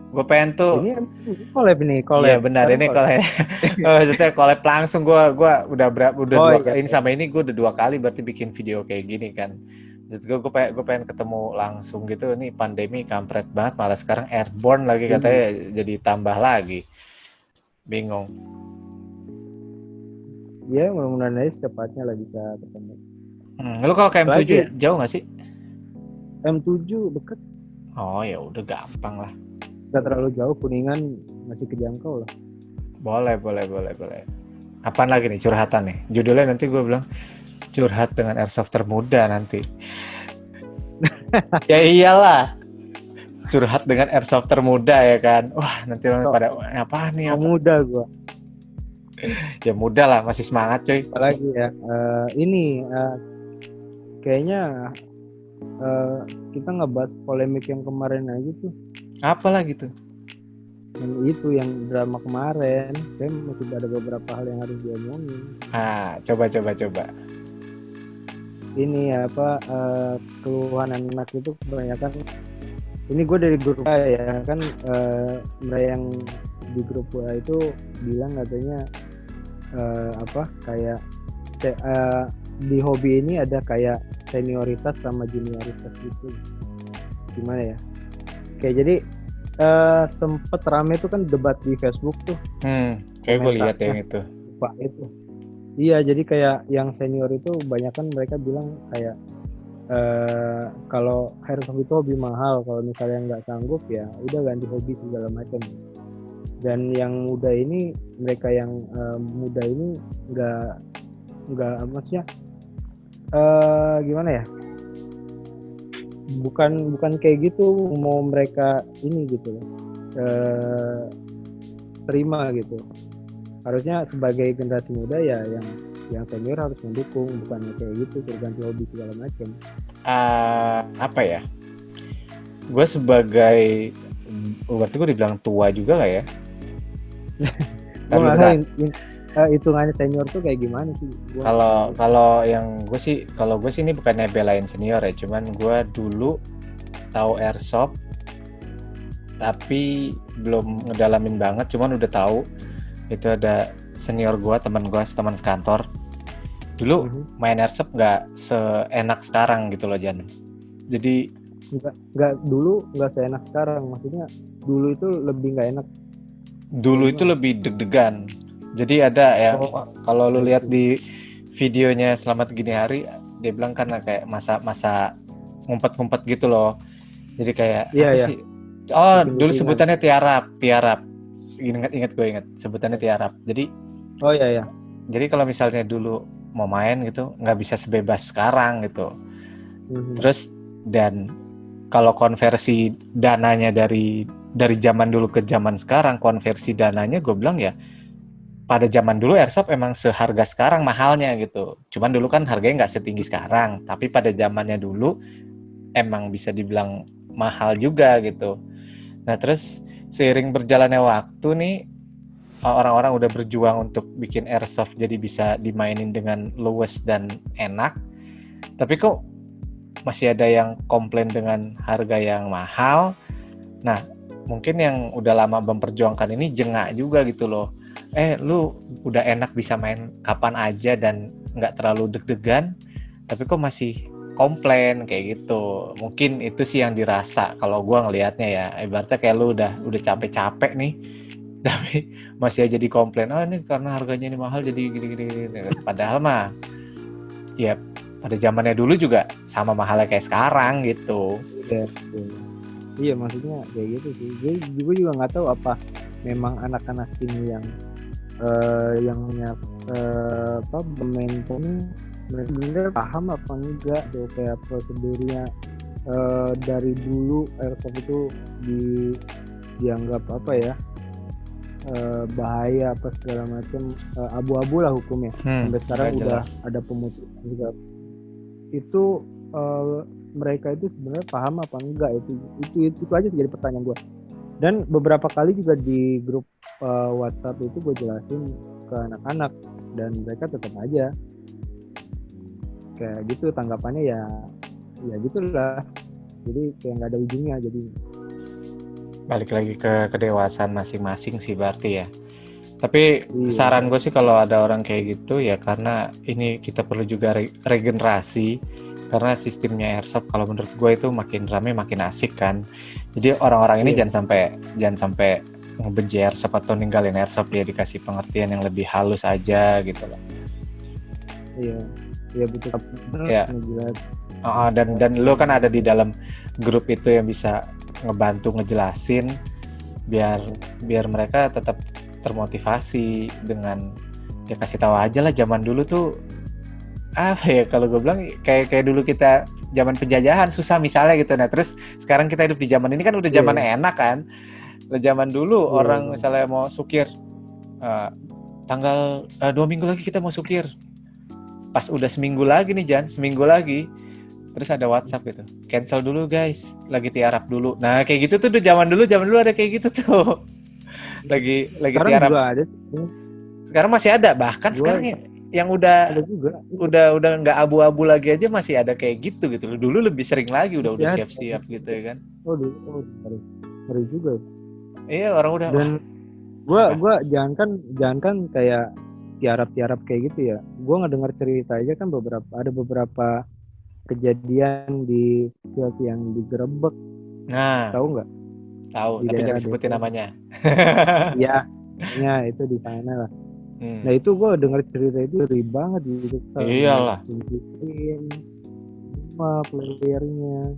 Gue pengen tuh. Ini collab nih, collab. Iya benar, ini collab. Maksudnya collab langsung. Gue udah ini sama ini gue udah 2 kali berarti bikin video kayak gini kan. Maksud gue pengen ketemu langsung gitu. Ini pandemi kampret banget, malah sekarang airborne lagi katanya jadi tambah lagi. Bingung. Ya mudah-mudahan aja secepatnya lah bisa ketemu. Lu kalau ke M7 ya? Jauh nggak sih? M7 deket. Oh ya udah gampang lah. Gak terlalu jauh, Kuningan masih kejangkau lah. Boleh. Apaan lagi nih curhatan nih? Judulnya nanti gue bilang curhat dengan airsoft termuda nanti. Ya iyalah. Curhat dengan airsoft termuda ya kan. Wah, nanti orang pada apa nih? Apa? Muda gua. Ya muda lah, masih semangat coy. Apalagi ya, kayaknya kita ngebahas polemik yang kemarin aja tuh. Apa lagi tuh? Yang drama kemarin, kan masih ada beberapa hal yang harus diomongin. Coba. Ini keluhan anak itu kebanyakan. Ini gue dari grup A ya kan, mereka yang di grup A itu bilang katanya kayak di hobi ini ada kayak senioritas sama junioritas gitu. Gimana ya? Kayak jadi sempet rame tuh kan debat di Facebook tuh. Kayak gue lihat yang itu. Pak itu. Iya, jadi kayak yang senior itu banyak kan mereka bilang kayak kalau airsoft itu hobi mahal, kalau misalnya nggak sanggup ya udah ganti hobi segala macam. Dan yang muda ini, mereka yang muda ini nggak maksudnya gimana ya? Bukan kayak gitu mau mereka ini gitu loh. Terima gitu. Harusnya sebagai generasi muda ya yang senior harus mendukung, bukan kayak gitu terganti hobi segala macam. Apa ya? Gue sebagai berarti gue dibilang tua juga nggak ya? Gue nggak tahu hitungannya senior tuh kayak gimana sih? Kalau yang gue sih ini bukannya belain senior ya, cuman gue dulu tahu airsoft tapi belum ngedalamin banget, cuman udah tahu itu ada senior gue, teman sekantor dulu main airsoft nggak seenak sekarang gitu loh Jan. Jadi nggak seenak sekarang, maksudnya dulu itu lebih nggak enak. Dulu itu lebih deg-degan. Jadi ada yang kalau lu lihat di videonya Selamat Gini Hari, dia bilang karena kayak masa ngumpet-ngumpet gitu loh. Jadi kayak iya. Sih? Dulu sebutannya tiarap. Ingat sebutannya tiarap. Jadi iya. Jadi kalau misalnya dulu mau main gitu nggak bisa sebebas sekarang gitu. Terus dan kalau konversi dananya dari zaman dulu ke zaman sekarang, konversi dananya gue bilang ya pada zaman dulu airsoft emang seharga sekarang mahalnya gitu. Cuman dulu kan harganya nggak setinggi sekarang, tapi pada zamannya dulu emang bisa dibilang mahal juga gitu. Nah terus seiring berjalannya waktu nih, orang-orang udah berjuang untuk bikin airsoft jadi bisa dimainin dengan luwes dan enak. Tapi kok masih ada yang komplain dengan harga yang mahal. Nah, mungkin yang udah lama memperjuangkan ini jengak juga gitu loh. Lu udah enak bisa main kapan aja dan nggak terlalu deg-degan, tapi kok masih komplain kayak gitu. Mungkin itu sih yang dirasa kalau gue ngelihatnya ya. Ibaratnya kayak lu udah capek-capek nih, tapi masih aja dikomplain. Ini karena harganya ini mahal jadi gini. Padahal mah ya pada zamannya dulu juga sama mahalnya kayak sekarang gitu. Iya maksudnya kayak gitu sih. Gue juga nggak tahu apa memang anak-anak ini yang pemain ini benar-benar paham apa enggak tuh kayak prosedurnya dari dulu airsoft itu dianggap apa ya bahaya apa segala macam, abu-abu lah hukumnya. Sampai sekarang udah ada pemutusan juga. Itu mereka itu sebenarnya paham apa enggak, itu aja jadi pertanyaan gue. Dan beberapa kali juga di grup WhatsApp itu gue jelasin ke anak-anak dan mereka tetap aja kayak gitu tanggapannya ya gitulah. Jadi kayak nggak ada ujungnya. Jadi balik lagi ke kedewasaan masing-masing sih berarti ya. Tapi saran gue sih kalau ada orang kayak gitu ya karena ini kita perlu juga regenerasi. Karena sistemnya airsoft kalau menurut gue itu makin rame makin asik kan. Jadi orang-orang ini jangan sampai ngebenci airsoft atau ninggalin airsoft, ya dikasih pengertian yang lebih halus aja gitu loh. Iya betul. Ya. Dan lo kan ada di dalam grup itu yang bisa ngebantu ngejelasin biar mereka tetap termotivasi dengan ya kasih tahu aja lah. Zaman dulu tuh kalau gue bilang kayak dulu kita zaman penjajahan susah misalnya gitu. Nah terus sekarang kita hidup di zaman ini kan udah zaman enak kan. Zaman dulu orang misalnya mau sukir tanggal 2 minggu lagi kita mau sukir, pas udah seminggu lagi terus ada WhatsApp gitu, cancel dulu guys, lagi tiarap dulu. Nah kayak gitu tuh zaman dulu ada kayak gitu tuh. lagi sekarang tiarap juga ada. Sekarang masih ada, bahkan sekarang yang udah nggak abu-abu lagi aja masih ada kayak gitu. Dulu lebih sering lagi udah siap-siap gitu ya kan. Ngeri juga. Iya orang udah. Dan gue jangankan kayak tiarap kayak gitu ya. Gue ngedengar cerita aja kan ada beberapa kejadian di field yang digerebek, Nah, tahu nggak? tahu, Di tapi daerah jangan sebutin Depok. namanya. Iya, ya itu di sana lah. Nah Hmm. itu gue denger cerita itu ngeri banget gitu, sampai Iyalah. singkirin semua playernya.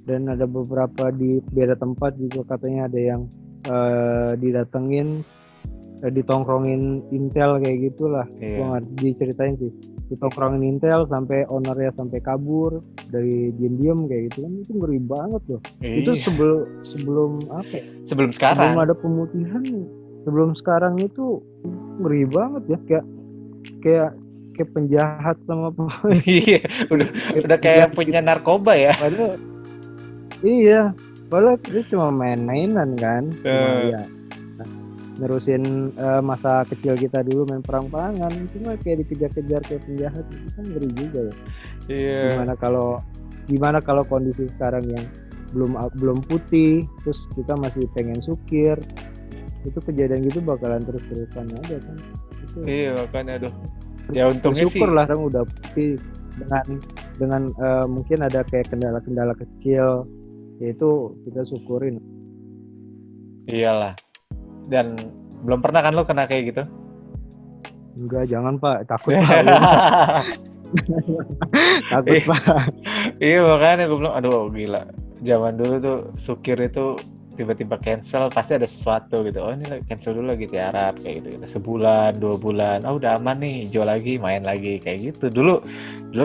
Dan ada beberapa di beda tempat juga katanya ada yang didatengin, ditongkrongin Intel kayak gitulah. Gue Iya. nggak diceritain sih, ditongkrongin Intel sampai ownernya sampai kabur dari diem-diem kayak gitu kan, itu ngeri banget loh. Itu Iya. sebelum apa ya? Sebelum Sebelum sekarang. ada pemutihan, sebelum sekarang itu ngeri banget ya, kayak kayak penjahat sama Iya, udah kayak punya narkoba ya. padahal iya, padahal itu cuma main-mainan kan, cuma Eh, ya nerusin masa kecil kita dulu main perang-perangan, cuma kayak dikejar-kejar kayak penjahat, itu kan ngeri juga ya. Iya. Gimana kalau kondisi sekarang yang belum putih, terus kita masih pengen sukir, itu kejadian gitu bakalan terus-terusan aja kan. Itu Iya, makanya aduh. Ya untungnya sih. bersyukur lah sekarang udah putih, dengan mungkin ada kayak kendala-kendala kecil, yaitu kita syukurin. Iyalah. Dan belum pernah kan lo kena kayak gitu? Enggak, jangan Pak, takut Pak. Takut Iya, Pak. iya, makanya gue bilang, aduh gila. Zaman dulu tuh sukir itu tiba-tiba cancel, pasti ada sesuatu gitu. Oh ini cancel dulu lagi di Arab kayak gitu. Sebulan, 2 bulan, oh udah aman nih, jual lagi, main lagi kayak gitu. Dulu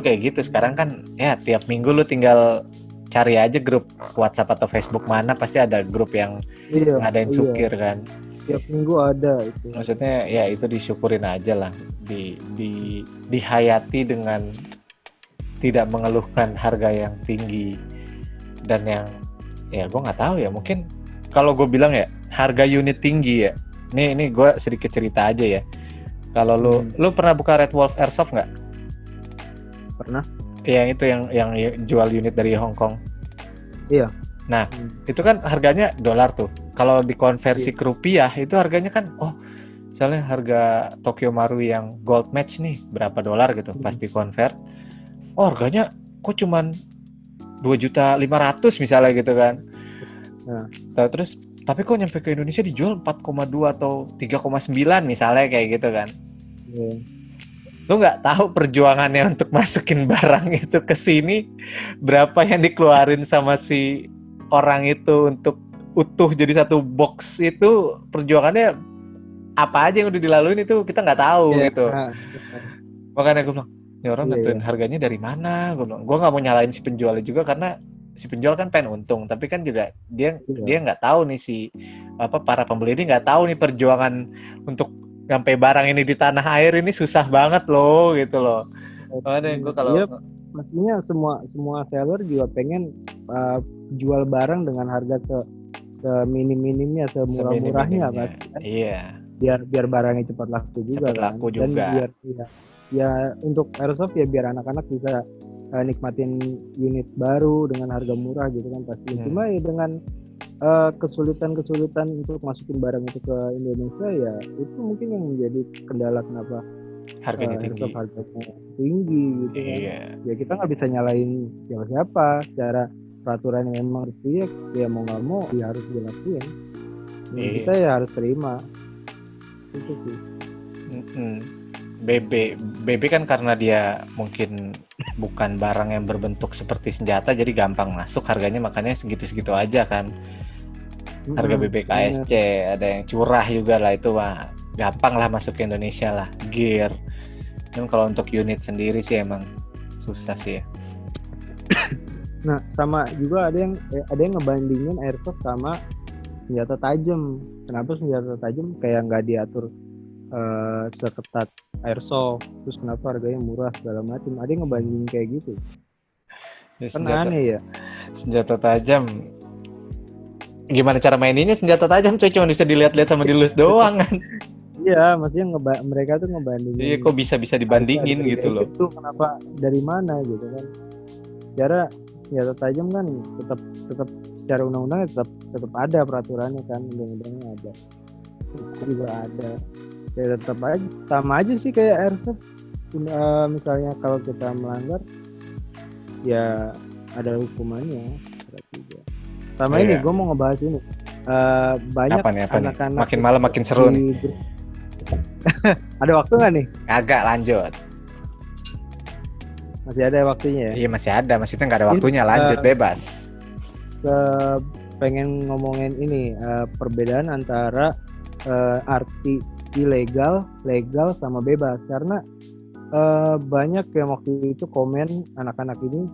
kayak gitu. Sekarang kan ya tiap minggu lu tinggal cari aja grup WhatsApp atau Facebook mana, pasti ada grup yang Iya, ngadain iya. sukir kan. Setiap minggu ada itu. Maksudnya ya itu disyukurin aja lah, dihayati dengan tidak mengeluhkan harga yang tinggi dan yang ya gue nggak tahu ya, mungkin kalau gue bilang ya harga unit tinggi ya. Ini gue sedikit cerita aja ya. Kalau lu pernah buka Red Wolf Airsoft nggak? Pernah? Yang itu yang jual unit dari Hong Kong. Iya. Nah, itu kan harganya dolar tuh. Kalau dikonversi ke rupiah itu harganya kan, oh, misalnya harga Tokyo Maru yang gold match nih berapa dolar gitu, pas dikonvert, oh harganya kok cuman 2.500.000 misalnya gitu kan. Nah, Terus tapi kok nyampe ke Indonesia dijual 4,2 atau 3,9 misalnya kayak gitu kan. iya. Lu nggak tahu perjuangannya untuk masukin barang itu ke sini, berapa yang dikeluarin sama si orang itu untuk utuh jadi satu box, itu perjuangannya apa aja yang udah dilaluin itu kita nggak tahu gitu. Makanya gue bilang, ini orang nentuin harganya dari mana? Gue bilang, gue nggak mau nyalain si penjualnya juga karena si penjual kan pengen untung, tapi kan juga dia nggak tahu nih si para pembeli ini nggak tahu nih perjuangan untuk sampai barang ini di tanah air ini susah banget loh gitu loh. Makanya gue kalau pastinya semua seller juga pengen jual barang dengan harga seminim-minimnya, semurah-murahnya kan. Iya. Biar barangnya cepat laku juga kan. Dan biar ya untuk airsoft ya biar anak-anak bisa nikmatin unit baru dengan harga murah gitu kan pasti. Cuma ya dengan kesulitan untuk masukin barang itu ke Indonesia ya itu mungkin yang menjadi kendala kenapa harganya tinggi gitu kan. Ya kita nggak bisa nyalain siapa secara peraturan yang memang harus ya mau nggak mau ya harus dilakuin. Kita ya harus terima itu sih. BB kan karena dia mungkin bukan barang yang berbentuk seperti senjata jadi gampang masuk harganya, makanya segitu-segitu aja kan. Harga BB KSC ada yang curah juga lah, itu mah gampang lah masuk ke Indonesia lah, gear. Dan kalau untuk unit sendiri sih emang susah sih ya. Nah sama juga ada yang ngebandingin airsoft sama senjata tajam. Kenapa senjata tajam kayak nggak diatur seketat airsoft, terus kenapa harganya murah segala macam, ada yang ngebandingin kayak gitu ya, kan aneh ya. Senjata tajam gimana cara maininnya? Senjata tajam cuma bisa dilihat-lihat sama dilus doang kan. Iya, maksudnya mereka tuh ngebandingin. Iya, kok bisa dibandingin gitu loh. Itu kenapa, dari mana gitu kan. Secara senjata tajam kan tetap secara undang-undang tetap ada peraturannya kan, undang-undangnya ada. Itu juga ada. Ya tetap aja sama aja sih kayak airsoft. Misalnya kalau kita melanggar ya ada hukumannya berarti ya. Sama Oh, ini iya. gue mau ngebahas ini. Banyak Apa nih? anak-anak Makin malam makin seru nih. Ada waktu nggak nih? Agak lanjut. Masih ada waktunya ya? Iya masih ada, maksudnya nggak ada waktunya, lanjut bebas. Pengen ngomongin ini perbedaan antara arti ilegal, legal sama bebas, karena banyak yang waktu itu komen anak-anak ini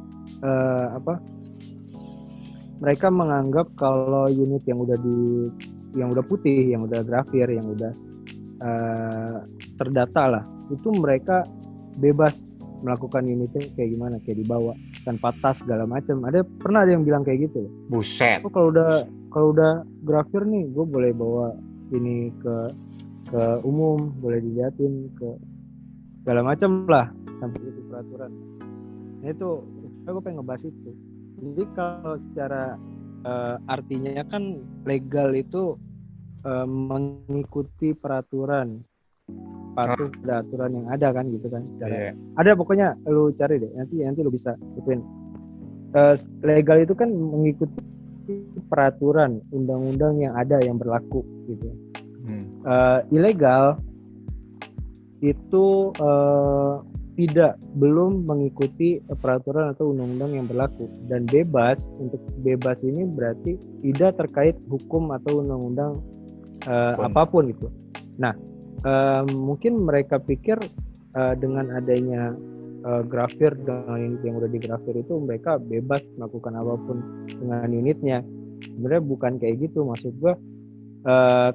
mereka menganggap kalau unit yang udah putih, yang udah grafir, yang udah terdata lah, itu mereka bebas melakukan unitnya kayak gimana, kayak dibawa tanpa tas segala macam. Pernah ada yang bilang kayak gitu. Buset. Oh, kalau udah grafir nih, gue boleh bawa ini ke umum, boleh diliatin ke segala macam lah, sampai itu peraturan. Nah itu, gue pengen ngebahas itu. Jadi kalau secara artinya kan legal itu mengikuti peraturan, patuh pada aturan yang ada kan gitu kan. Ada pokoknya lu cari deh, nanti lu bisa ituin. Legal itu kan mengikuti peraturan undang-undang yang ada yang berlaku gitu. Ilegal itu belum mengikuti peraturan atau undang-undang yang berlaku, dan bebas, untuk bebas ini berarti tidak terkait hukum atau undang-undang apapun gitu. Nah, mungkin mereka pikir dengan adanya grafir, dengan unit yang udah digrafir itu mereka bebas melakukan apapun dengan unitnya. Sebenarnya bukan kayak gitu. Maksud gua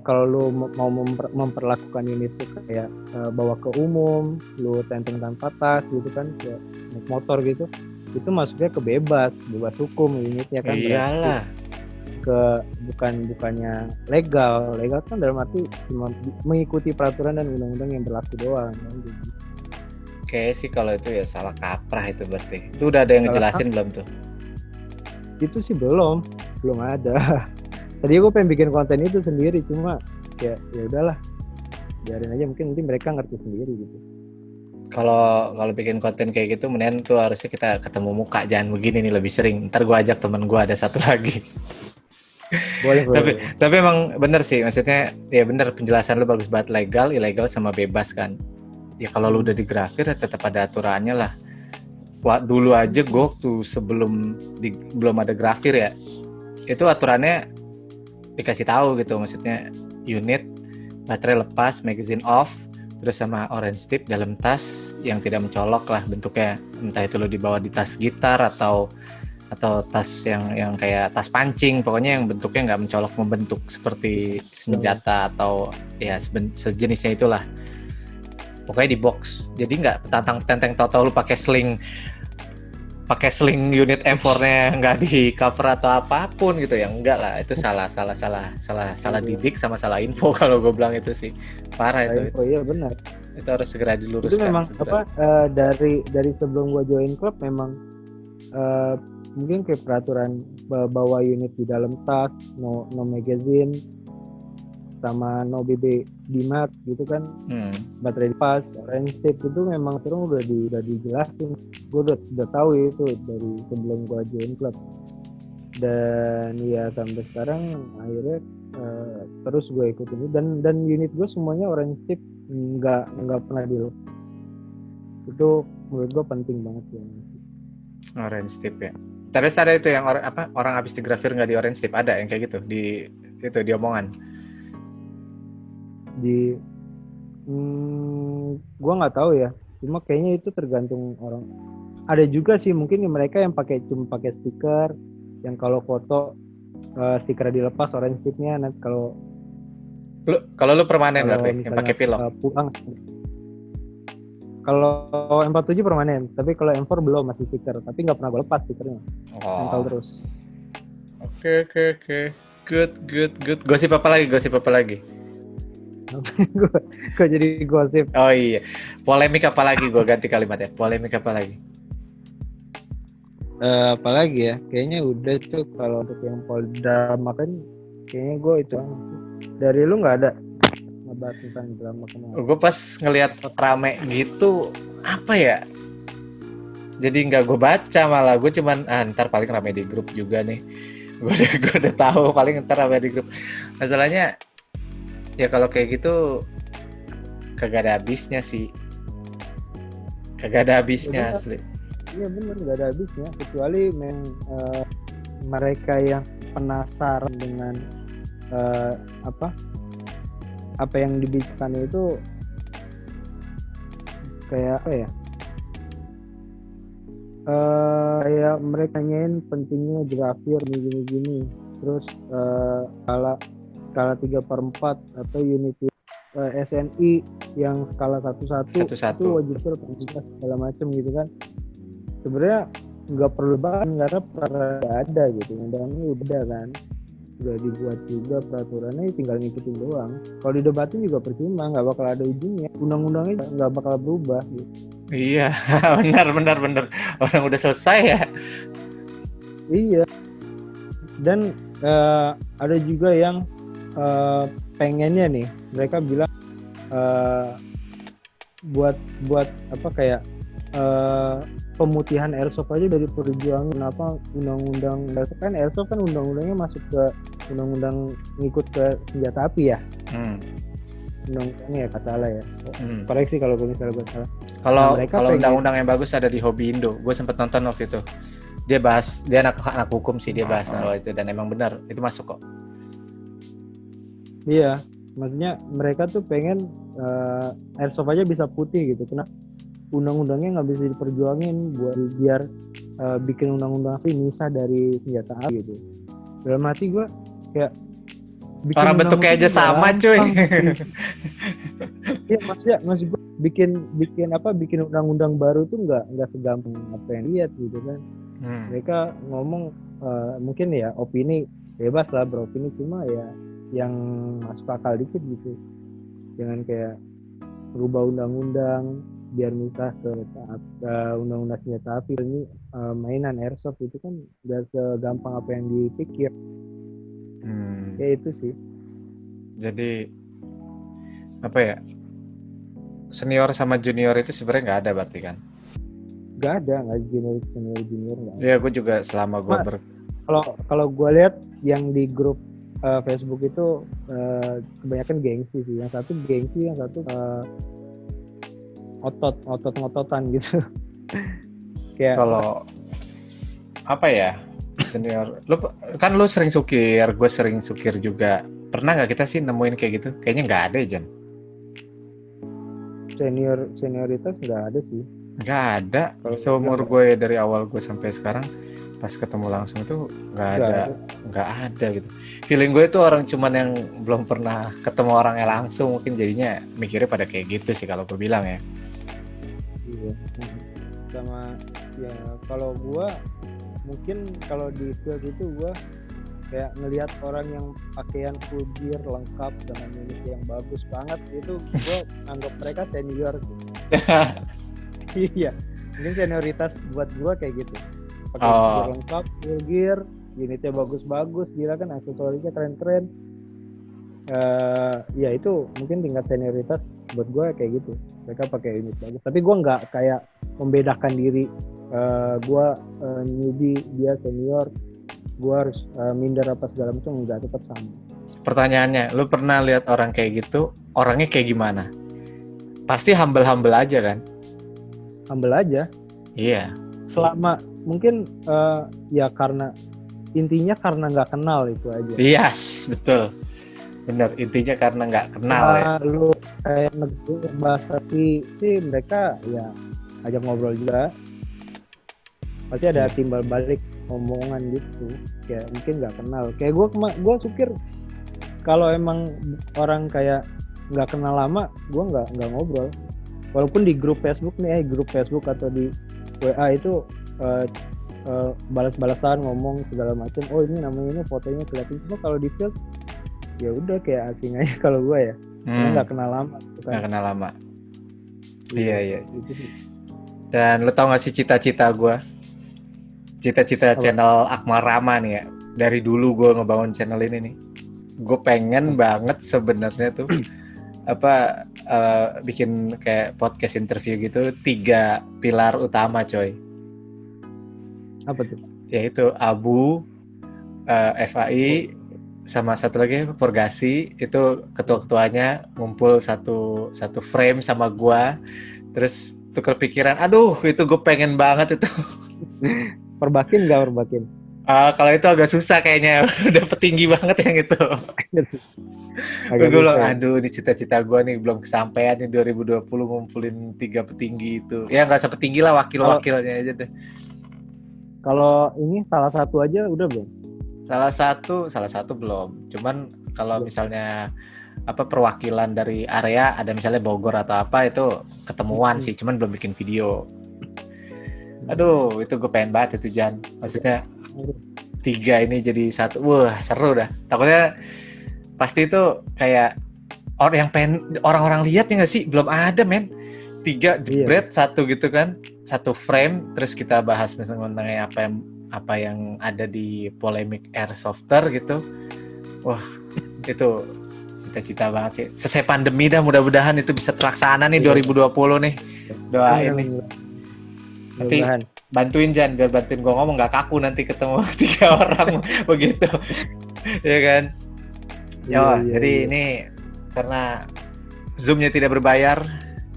kalau lu mau memperlakukan unit itu kayak bawa ke umum, lu tenteng tanpa tas gitu kan, kayak naik motor gitu, itu masuknya ke bebas hukum unitnya kan. Iyalah. Bukannya legal kan dalam arti cuma mengikuti peraturan dan undang-undang yang berlaku doang kan gitu. Oke sih kalau itu ya salah kaprah itu berarti. Itu udah ada yang ngejelasin belum tuh? Itu sih belum ada. Tadi gue pengen bikin konten itu sendiri, cuma ya udahlah, biarin aja, mungkin nanti mereka ngerti sendiri gitu. Kalau bikin konten kayak gitu, mendingan tuh harusnya kita ketemu muka, jangan begini nih, lebih sering. Ntar gue ajak temen gue ada satu lagi. Boleh. Tapi emang bener sih, maksudnya ya bener, penjelasan lu bagus banget, legal, ilegal sama bebas kan. Ya kalau lu udah digrafir ya tetap ada aturannya lah. Wah, dulu aja gue tuh belum ada grafir ya, itu aturannya dikasih tahu gitu, maksudnya unit, baterai lepas, magazine off, terus sama orange tip dalam tas yang tidak mencolok lah bentuknya, entah itu lo dibawa di tas gitar atau tas yang kayak tas pancing, pokoknya yang bentuknya nggak mencolok membentuk seperti senjata atau ya sejenisnya itulah, pokoknya di box. Jadi nggak tenteng tahu-tahu lu pakai sling unit M4-nya nggak di cover atau apapun gitu ya, enggak lah, itu salah didik sama salah info kalau gue bilang, itu sih parah itu. Iya benar, itu harus segera diluruskan. Itu memang dari sebelum gue join klub memang mungkin kayak peraturan bawa unit di dalam tas, no magazine, sama no BB di mat gitu kan, baterai pas, orange tip, itu memang terus udah dijelasin. Gue udah tahu itu dari sebelum gue join klub, dan ya sampai sekarang akhirnya terus gue ikutin dan unit gue semuanya orange tip, nggak pernah dilepas. Itu menurut gue penting banget ya, orange tip ya. Terus ada itu yang orang habis digrafir nggak di orange tip, ada yang kayak gitu di omongan. Gue nggak tahu ya, cuma kayaknya itu tergantung orang. Ada juga sih mungkin mereka yang cuma pakai stiker, yang kalau foto stiker dilepas orange tipnya. Nanti kalau lu permanen berarti yang pakai pilok. Pulang. Kalau M47 permanen, tapi kalau M4 belum, masih stiker, tapi nggak pernah gue lepas stikernya. Nempel terus. Oke. Good. Gosip apa lagi? Gue jadi gosip. Oh iya, polemik apa lagi? Gue ganti kalimatnya. Polemik apa lagi? Apalagi ya, kayaknya udah tuh. Kalau untuk yang drama kan kayaknya gue itu. Dari lu nggak ada ngebahas tentang drama kemarin? Gue pas ngelihat rame gitu, apa ya, jadi nggak gue baca, malah gue cuman ntar paling rame di grup juga nih. Gue udah tahu paling ntar rame di grup. Masalahnya ya kalau kayak gitu kagak ada habisnya sih. Kagak ada habisnya asli. Iya benar, nggak ada habisnya, kecuali mereka yang penasaran dengan apa yang dibicarakan itu kayak apa ya? Kayak mereka nanyain pentingnya grafir gini, terus skala 3/4 atau Unity SNI yang skala 1:1 itu wajib pendidikan segala macam gitu kan. Sebenarnya nggak perlu banget karena peraturan ada gitu, undangnya udah kan, udah dibuat juga peraturannya, tinggal ngikutin doang. Kalau didebatin juga percuma, nggak bakal ada ujungnya, undang-undangnya nggak bakal berubah gitu. Iya, benar. Orang udah selesai ya. Iya. Dan ada juga yang pengennya nih, mereka bilang buat apa kayak pemutihan airsoft aja dari perjuangan. Kenapa undang-undang kan airsoft kan undang-undangnya masuk ke undang-undang ngikut ke senjata api ya. Undang-undangnya ya salah ya. Koreksi kalau misalnya gue salah. Kalau undang-undang yang bagus ada di Hobi Indo. Gue sempet nonton waktu itu. Dia bahas, dia anak hukum sih, dia bahas soal itu, dan emang benar itu masuk kok. Iya, maksudnya mereka tuh pengen airsoft aja bisa putih gitu. Kenapa undang-undangnya nggak bisa diperjuangin buat biar bikin undang-undang sih misah dari senjata api gitu. Dalam hati gue kayak orang bentuknya aja sama cuy. Iya, maksud gue bikin undang-undang baru tuh nggak segampang apa yang lihat gitu kan. Mereka ngomong mungkin ya opini bebas lah beropini, cuma ya yang masuk akal dikit gitu. Jangan kayak berubah undang-undang biar misah ke undang-undang senjata api. Ini mainan airsoft itu kan nggak segampang apa yang dipikir. Ya itu sih. Jadi apa ya, senior sama junior itu sebenarnya nggak ada berarti kan? Nggak ada senior nggak ada. Ya gue juga selama gue kalau gue lihat yang di grup Facebook itu kebanyakan gengsi sih. Yang satu gengsi, yang satu ngototan gitu. Kayak kalau apa ya, senior lu sering sukir, gue sering sukir juga. Pernah nggak kita sih nemuin kayak gitu? Kayaknya nggak ada, Jan. Senioritas nggak ada sih. Nggak ada. Seumur gue dari awal gue sampai sekarang, pas ketemu langsung itu nggak ada gitu. Feeling gue itu orang cuman yang belum pernah ketemu orangnya langsung, mungkin jadinya mikirnya pada kayak gitu sih kalau gue bilang ya. Iya. Sama ya kalau gue mungkin kalau di field itu gue kayak ngelihat orang yang pakaian full gear lengkap dengan unit yang bagus banget, itu gue anggap mereka senior gitu. Iya, mungkin senioritas buat gue kayak gitu. Pakai gear lengkap, full gear, unitnya bagus-bagus, gila kan, aksesorisnya keren-keren. Ya itu mungkin tingkat senioritas buat gue kayak gitu. Mereka pakai unit bagus, tapi gue nggak kayak membedakan diri. Gue newbie, dia senior, gue harus minder apa segala macam, enggak, tetap sama. Pertanyaannya, lu pernah lihat orang kayak gitu, orangnya kayak gimana? Pasti humble aja kan? Humble aja. Iya. Selama mungkin ya karena intinya karena nggak kenal itu aja. Yes, betul. Bener, intinya karena nggak kenal ya. Lu kayak bahasa sih mereka ya ajak ngobrol juga. Pasti ada timbal balik omongan gitu. Kayak mungkin nggak kenal. Kayak gue sukir kalau emang orang kayak nggak kenal lama, gue nggak ngobrol. Walaupun di grup Facebook nih, grup Facebook atau di WA itu balas-balasan ngomong segala macam. Oh ini namanya, ini fotonya kelihatan. Cuma kalau di field ya udah kayak asing aja kalau gue ya. Karena nggak kenal lama. Nggak kenal lama. Iya. Gitu. Dan lo tau nggak sih cita-cita gue? Cita-cita channel Akmal Rama nih ya. Dari dulu gue ngebangun channel ini nih. Gue pengen banget sebenarnya tuh bikin kayak podcast interview gitu, 3 pilar utama coy. Apa tuh? Yaitu Abu, FAI, sama satu lagi Porgasi, itu ketua-ketuanya ngumpul satu frame sama gua, terus tukar pikiran. Aduh, itu gue pengen banget itu. Perbakin nggak perbakin? Kalau itu agak susah kayaknya, udah petinggi banget yang itu. Gue Agak bilang, susah ya. aduh, di cita-cita gue nih belum kesampaian nih 2020 ngumpulin 3 petinggi itu. Ya nggak sepetinggi lah, wakil-wakilnya aja deh. Kalau ini salah satu aja udah belum? Salah satu belum. Cuman kalau misalnya apa perwakilan dari area ada misalnya Bogor atau apa itu ketemuan sih, cuman belum bikin video. Aduh, itu gue pengen banget itu Jan. Maksudnya 3 ini jadi satu. Wah, seru dah. Takutnya pasti itu kayak orang-orang lihat ya nggak sih? Belum ada men. 3 jebret satu gitu kan, satu frame, terus kita bahas misalnya mengenai apa yang ada di polemik Airsofter gitu. Wah, itu cita-cita banget sih. Selesai pandemi dah, mudah-mudahan itu bisa terlaksana nih 2020 nih. Doain nih. Nanti bantuin Jan, biar bantuin gue ngomong nggak kaku nanti ketemu 3 orang begitu. Ya kan? Jadi ini karena Zoom-nya tidak berbayar,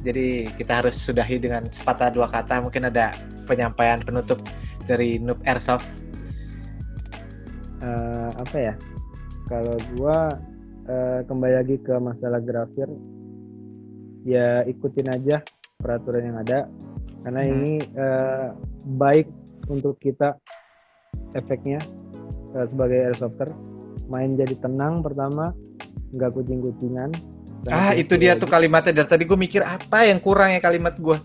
jadi kita harus sudahi dengan sepatah 2 kata. Mungkin ada penyampaian penutup dari Noob Airsoft. Apa ya? Kalau gua kembali lagi ke masalah grafir, ya ikutin aja peraturan yang ada, karena ini baik untuk kita efeknya sebagai airsofter. Main jadi tenang pertama, nggak kucing-kucingan. Itu dia tuh kalimatnya. Dari tadi gue mikir apa yang kurang ya kalimat gue.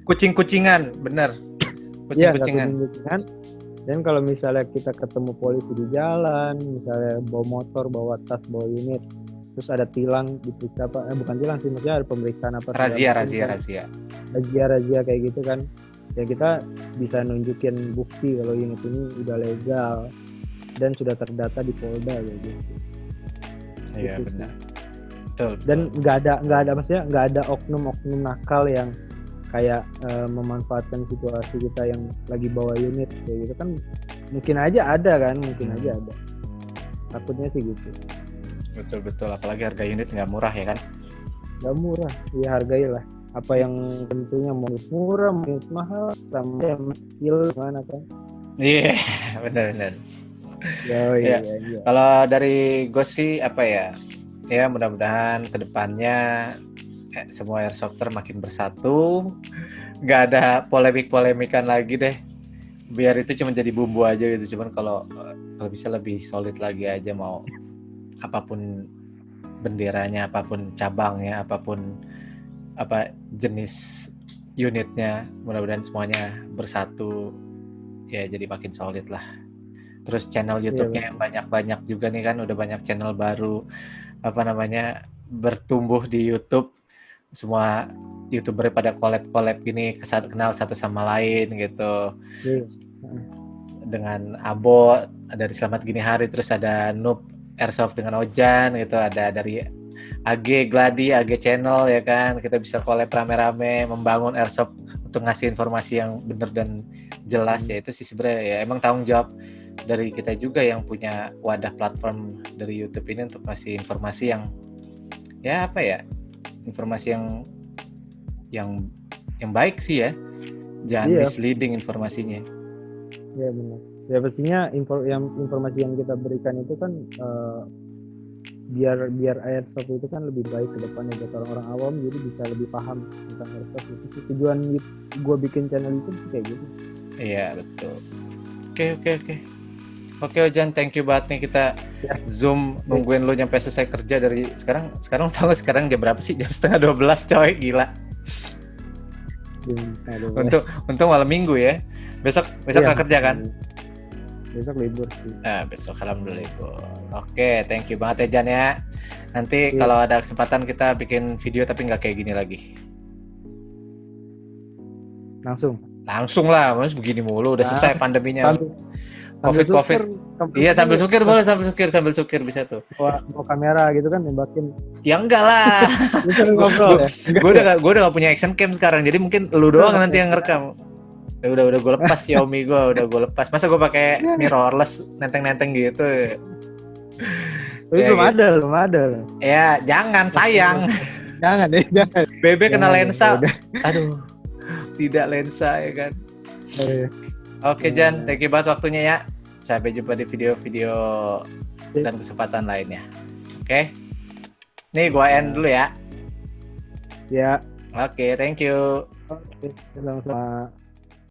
Kucing-kucingan, bener. Kucing-kucingan. Ya, dan kalau misalnya kita ketemu polisi di jalan, misalnya bawa motor, bawa tas, bawa unit, terus ada tilang diperiksa apa? Bukan tilang sih, maksudnya ada pemeriksaan apa? Razia kayak gitu kan. Ya kita bisa nunjukin bukti kalau unit ini udah legal dan sudah terdata di Polda gitu. Iya gitu benar. Betul. Dan nggak ada oknum-oknum nakal yang kayak memanfaatkan situasi kita yang lagi bawa unit kayak gitu kan. Mungkin aja ada. Takutnya sih gitu. Betul. Apalagi harga unit nggak murah ya kan? Nggak murah, ya hargailah. Apa yang tentunya mau murah, mau mahal, sama skill mana kan? Iya, benar. Iya. Kalau dari gue sih apa ya? Ya mudah-mudahan kedepannya semua airsofter makin bersatu, nggak ada polemik-polemikan lagi deh. Biar itu cuma jadi bumbu aja gitu. Cuman kalau bisa lebih solid lagi aja, mau apapun benderanya, apapun cabangnya, apapun apa jenis unitnya, mudah-mudahan semuanya bersatu ya, jadi makin solid lah. Terus channel YouTube-nya yang banyak-banyak juga nih kan, udah banyak channel baru bertumbuh di YouTube. Semua YouTuber pada collab gini, kenal satu sama lain gitu. Dengan Abo dari Selamat Gini Hari, terus ada Noob Airsoft dengan Ojan gitu, ada dari AG Gladi, AG Channel ya kan. Kita bisa collab rame-rame membangun airsoft untuk ngasih informasi yang benar dan jelas. Ya itu sih sebenarnya ya emang tanggung jawab dari kita juga yang punya wadah platform dari YouTube ini untuk ngasih informasi yang ya apa ya, informasi yang baik sih ya, jangan misleading informasinya. Iya benar. Ya pastinya informasi yang kita berikan itu kan biar airsoft itu kan lebih baik ke depannya buat orang-orang awam, jadi bisa lebih paham tentang airsoft. Itu sih tujuan gue bikin channel itu kayak gitu. Iya betul. Oke Ojan, thank you banget nih, kita Zoom nungguin lu nyampe selesai kerja dari sekarang tau gak sekarang jam berapa sih? Jam 11:30 coy, gila. Untung malam minggu ya. Besok gak kerja kan? Besok libur sih. Besok alhamdulillah libur. Oke, thank you banget ya Jan ya. Nanti kalau ada kesempatan kita bikin video tapi nggak kayak gini lagi. Langsung lah, mas begini mulu. Udah selesai pandeminya. COVID. Iya sambil sukir boleh, sambil sukir bisa tuh. Bawa kamera gitu kan, nembakin. Ya enggak lah. Bisa ngobrol ya. Gue udah gak punya action cam sekarang, jadi mungkin lu doang nanti yang ngerekam. Udah gue lepas Xiaomi gue, udah gue lepas. Masa gue pakai mirrorless nenteng-nenteng gitu? Tapi Ya, belum gitu. ada loh. Ya jangan, sayang. Jangan deh, jangan. BB kena Jangan, lensa. udah. Aduh, tidak lensa ya kan. Eh, Oke Jan, thank you banget waktunya ya. Sampai jumpa di video-video dan kesempatan lainnya. Oke. Nih gua end dulu ya. Ya. Oke, thank you. Oke, sama-sama.